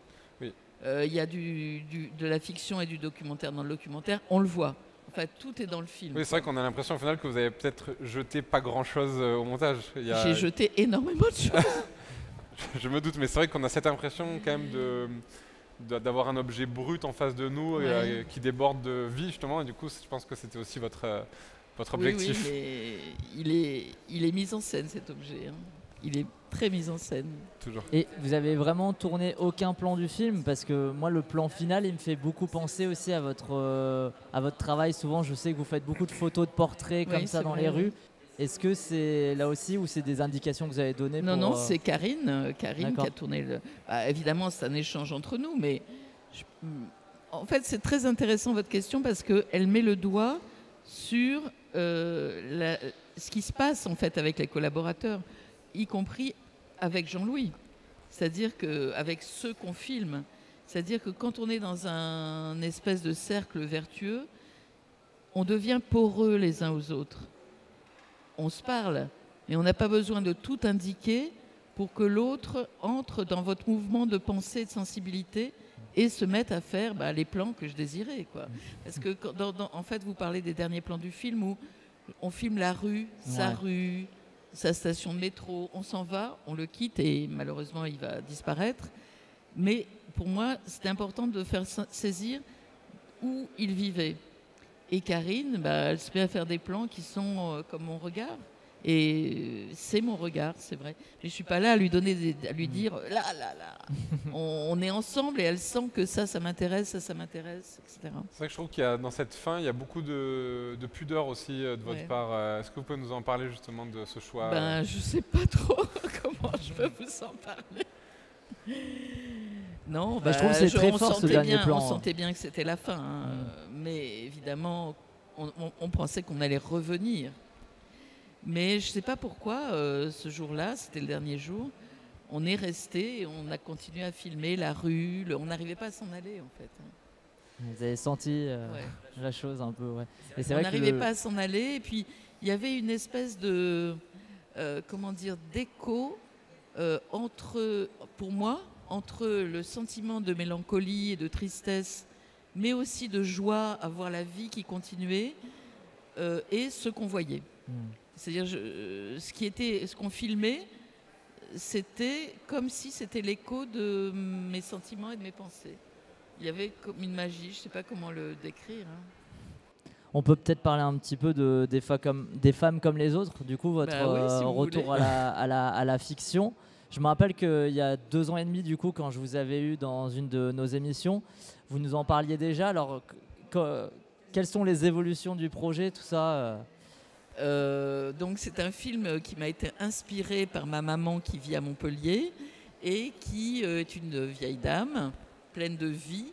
Il y a de la fiction et du documentaire dans le documentaire, on le voit. Enfin, tout est dans le film. Oui, c'est vrai qu'on a l'impression au final que vous avez peut-être jeté pas grand-chose au montage. J'ai jeté énormément de choses. Je me doute, mais c'est vrai qu'on a cette impression quand même d'avoir un objet brut en face de nous qui déborde de vie, justement. Et du coup, je pense que c'était aussi votre objectif. Oui, mais il est mis en scène, cet objet. Hein. Il est très mis en scène. Toujours. Et vous avez vraiment tourné aucun plan du film? Parce que moi, le plan final, il me fait beaucoup penser aussi à votre travail. Souvent, je sais que vous faites beaucoup de photos de portraits comme ça dans les rues. Est-ce que c'est là aussi ou c'est des indications que vous avez données? Non, c'est Karine qui a tourné évidemment, c'est un échange entre nous, mais en fait, c'est très intéressant votre question parce qu'elle met le doigt sur ce qui se passe en fait avec les collaborateurs, y compris avec Jean-Louis. C'est-à-dire qu'avec ceux qu'on filme, c'est-à-dire que quand on est dans un espèce de cercle vertueux, on devient poreux les uns aux autres. On se parle, mais on n'a pas besoin de tout indiquer pour que l'autre entre dans votre mouvement de pensée et de sensibilité et se mette à faire les plans que je désirais, quoi. Parce que en fait, vous parlez des derniers plans du film où on filme la rue, sa station de métro, on s'en va, on le quitte et malheureusement il va disparaître. Mais pour moi, c'était important de faire saisir où il vivait. Et Karine, elle se met à faire des plans qui sont comme mon regard. Et c'est mon regard, c'est vrai. Mais je ne suis pas là à lui dire là, on est ensemble et elle sent que ça m'intéresse, ça m'intéresse, etc. C'est vrai que je trouve qu'il y a dans cette fin, il y a beaucoup de pudeur aussi de votre part. Est-ce que vous pouvez nous en parler justement de ce choix? Je ne sais pas trop comment je peux vous en parler. Non, je trouve que c'est très fort ce dernier plan. On sentait bien que c'était la fin, hein. Mais évidemment, on pensait qu'on allait revenir. Mais je ne sais pas pourquoi, ce jour-là, c'était le dernier jour, on est resté et on a continué à filmer la rue. On n'arrivait pas à s'en aller, en fait. Vous avez senti la chose un peu, ouais. Et c'est on vrai n'arrivait pas à s'en aller. Et puis, il y avait une espèce de, d'écho pour moi, entre le sentiment de mélancolie et de tristesse, mais aussi de joie à voir la vie qui continuait, et ce qu'on voyait. C'est-à-dire, ce qu'on filmait, c'était comme si c'était l'écho de mes sentiments et de mes pensées. Il y avait comme une magie, je ne sais pas comment le décrire. On peut peut-être parler un petit peu des femmes comme les autres. Du coup, votre si retour à la fiction. Je me rappelle qu'il y a 2 ans et demi, du coup, quand je vous avais eu dans une de nos émissions, vous nous en parliez déjà. Alors, quelles sont les évolutions du projet, tout ça Donc c'est un film qui m'a été inspiré par ma maman qui vit à Montpellier et qui est une vieille dame pleine de vie,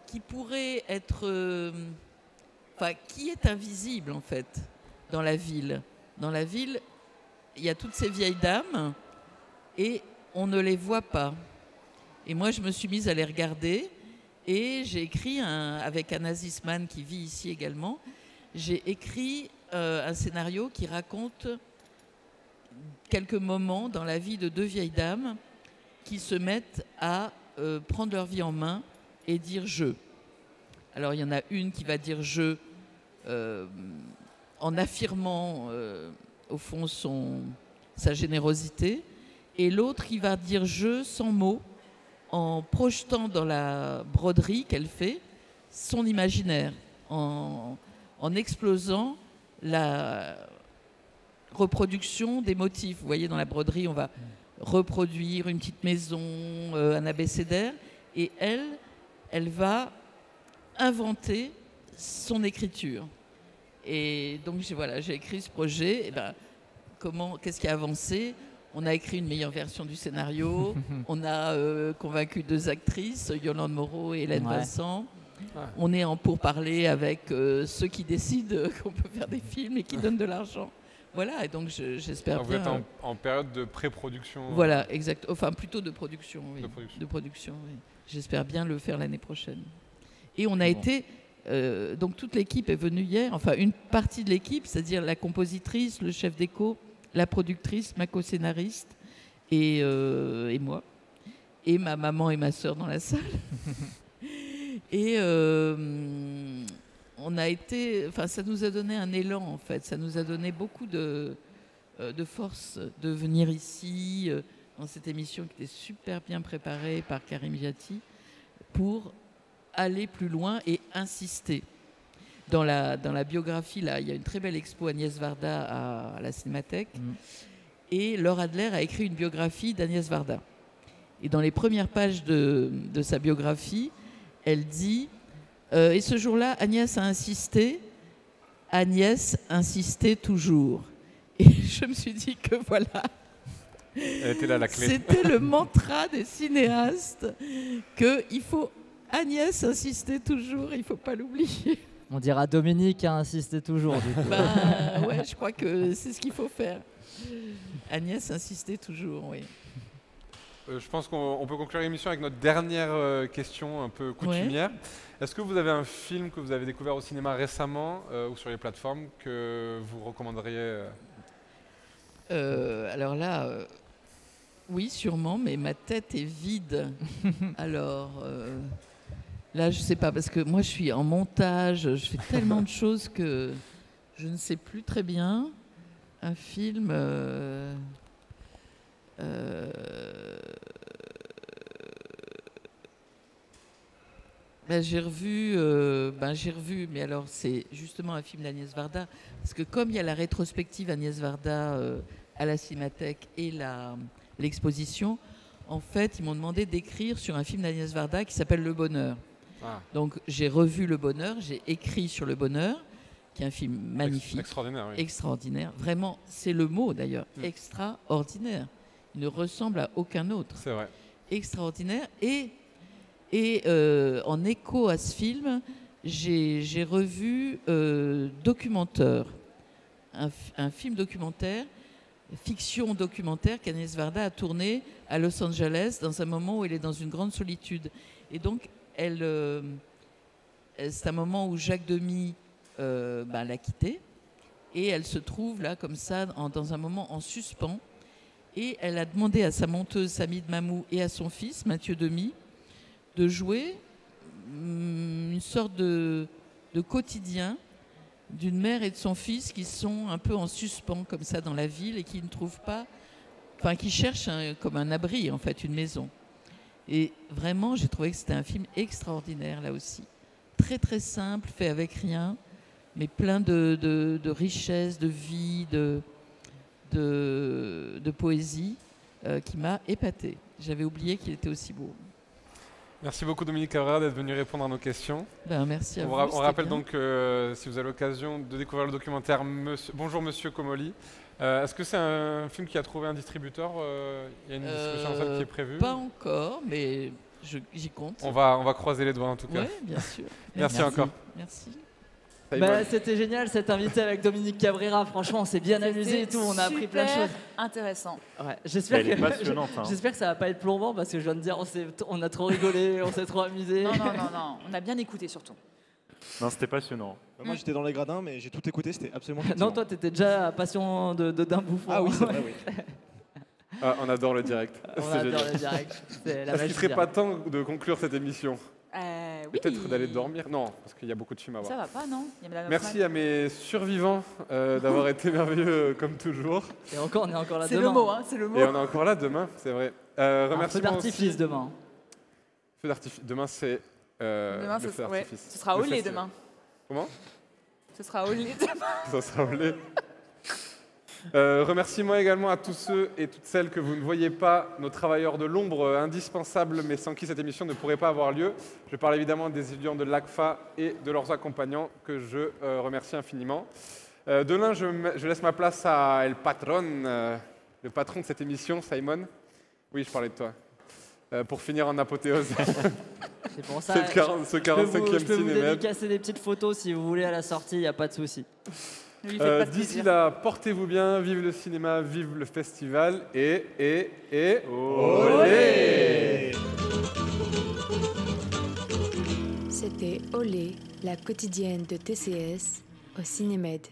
qui pourrait être... qui est invisible en fait dans la ville. Dans la ville, il y a toutes ces vieilles dames et on ne les voit pas. Et moi je me suis mise à les regarder et j'ai écrit, avec Anna Zisman qui vit ici également, j'ai écrit un scénario qui raconte quelques moments dans la vie de 2 vieilles dames qui se mettent à prendre leur vie en main et dire « je ». Alors il y en a une qui va dire « je » en affirmant au fond sa générosité, et l'autre qui va dire « je » sans mots, en projetant dans la broderie qu'elle fait son imaginaire, en explosant la reproduction des motifs. Vous voyez, dans la broderie, on va reproduire une petite maison, un abécédaire, et elle va inventer son écriture. Et donc, j'ai écrit ce projet. Et qu'est-ce qui a avancé? On a écrit une meilleure version du scénario. On a convaincu 2 actrices, Yolande Moreau et Hélène Vincent. On est en pourparlers avec ceux qui décident qu'on peut faire des films et qui donnent de l'argent. Voilà, et donc j'espère bien... Vous êtes en période de pré-production. Voilà, exact. Enfin, plutôt de production, oui. De production, oui. J'espère bien le faire l'année prochaine. Et on a été... donc toute l'équipe est venue hier, enfin une partie de l'équipe, c'est-à-dire la compositrice, le chef d'écho, la productrice, ma co-scénariste et moi. Et ma maman et ma sœur dans la salle. Et on a été, ça nous a donné un élan en fait, ça nous a donné beaucoup de force de venir ici dans cette émission qui était super bien préparée par Karim Jati pour aller plus loin et insister. Dans la biographie, là, il y a une très belle expo Agnès Varda à la Cinémathèque, et Laure Adler a écrit une biographie d'Agnès Varda. Et dans les premières pages de sa biographie, elle dit et ce jour-là, Agnès a insisté, Agnès insistait toujours. Et je me suis dit que voilà, elle était là, la clé. C'était le mantra des cinéastes, qu'il faut Agnès insistait toujours, il ne faut pas l'oublier. On dira Dominique a insisté toujours, du coup. Ouais, je crois que c'est ce qu'il faut faire. Agnès insistait toujours, oui. Je pense qu'on peut conclure l'émission avec notre dernière question un peu coutumière. Ouais. Est-ce que vous avez un film que vous avez découvert au cinéma récemment ou sur les plateformes que vous recommanderiez Alors là, oui, sûrement, mais ma tête est vide. Alors là, je ne sais pas, parce que moi, je suis en montage, je fais tellement de choses que je ne sais plus très bien. Un film... J'ai revu, mais alors c'est justement un film d'Agnès Varda, parce que comme il y a la rétrospective Agnès Varda à la Cinémathèque et l'exposition, en fait, ils m'ont demandé d'écrire sur un film d'Agnès Varda qui s'appelle Le Bonheur. Ah. Donc j'ai revu Le Bonheur, j'ai écrit sur Le Bonheur, qui est un film magnifique. Extraordinaire, oui. Extraordinaire. Vraiment, c'est le mot d'ailleurs, extraordinaire. Il ne ressemble à aucun autre. C'est vrai. Extraordinaire. Et en écho à ce film, j'ai revu Documentaire, un film documentaire, fiction documentaire qu'Agnès Varda a tourné à Los Angeles dans un moment où elle est dans une grande solitude. Et donc, c'est un moment où Jacques Demy l'a quittée et elle se trouve là comme ça dans un moment en suspens. Et elle a demandé à sa monteuse Samid Mamou et à son fils Mathieu Demy de jouer une sorte de quotidien d'une mère et de son fils qui sont un peu en suspens comme ça dans la ville et qui ne trouvent pas, qui cherchent comme un abri en fait, une maison. Et vraiment, j'ai trouvé que c'était un film extraordinaire là aussi, très très simple, fait avec rien, mais plein de richesse, de vie, de poésie, qui m'a épatée. J'avais oublié qu'il était aussi beau. Merci beaucoup Dominique Cabrera d'être venu répondre à nos questions. Merci à vous. On rappelle donc si vous avez l'occasion de découvrir le documentaire Bonjour Monsieur Comolli. Est-ce que c'est un film qui a trouvé un distributeur? Il y a une distribution en salle qui est prévue? Pas encore, mais j'y compte. On va croiser les doigts en tout cas. Oui, bien sûr. Merci encore. Merci. C'était génial cet invité avec Dominique Cabrera. Franchement, on s'est bien amusé et tout. On a appris plein de choses. Intéressant. Ouais, Elle est passionnante. J'espère que ça va pas être plombant parce que je viens de dire on a trop rigolé, on s'est trop amusé. Non. On a bien écouté surtout. Non, c'était passionnant. Moi, j'étais dans les gradins, mais j'ai tout écouté. C'était absolument passionnant. Non, toi, t'étais déjà passion d'un bouffon. Ah oui, c'est vrai, oui. On adore le direct. On adore le direct. Est-ce qu'il ne serait pas temps de conclure cette émission? Oui. Peut-être d'aller dormir? Non, parce qu'il y a beaucoup de films à voir. Ça va pas, non? Merci à mes survivants d'avoir été merveilleux comme toujours. Et encore, on est encore là demain. C'est le mot, hein, c'est le mot. Et on est encore là demain, c'est vrai. Un feu d'artifice aussi. Demain. Feu d'artifice. Demain, c'est le feu d'artifice. Ce sera au lait demain. Comment? Ce sera au lait demain. Ça sera au lait. Remerciements également à tous ceux et toutes celles que vous ne voyez pas, nos travailleurs de l'ombre indispensables, mais sans qui cette émission ne pourrait pas avoir lieu. Je parle évidemment des étudiants de l'ACFA et de leurs accompagnants, que je remercie infiniment. De là, je laisse ma place à El Patron, le patron de cette émission, Simon. Oui, je parlais de toi. Pour finir en apothéose. C'est pour ça. ce 45e cinéma. Je peux vous cinéma. dédicacer des petites photos si vous voulez à la sortie, il n'y a pas de souci. D'ici là, portez-vous bien, vive le cinéma, vive le festival et olé! C'était Olé, la quotidienne de TCS au Cinémed.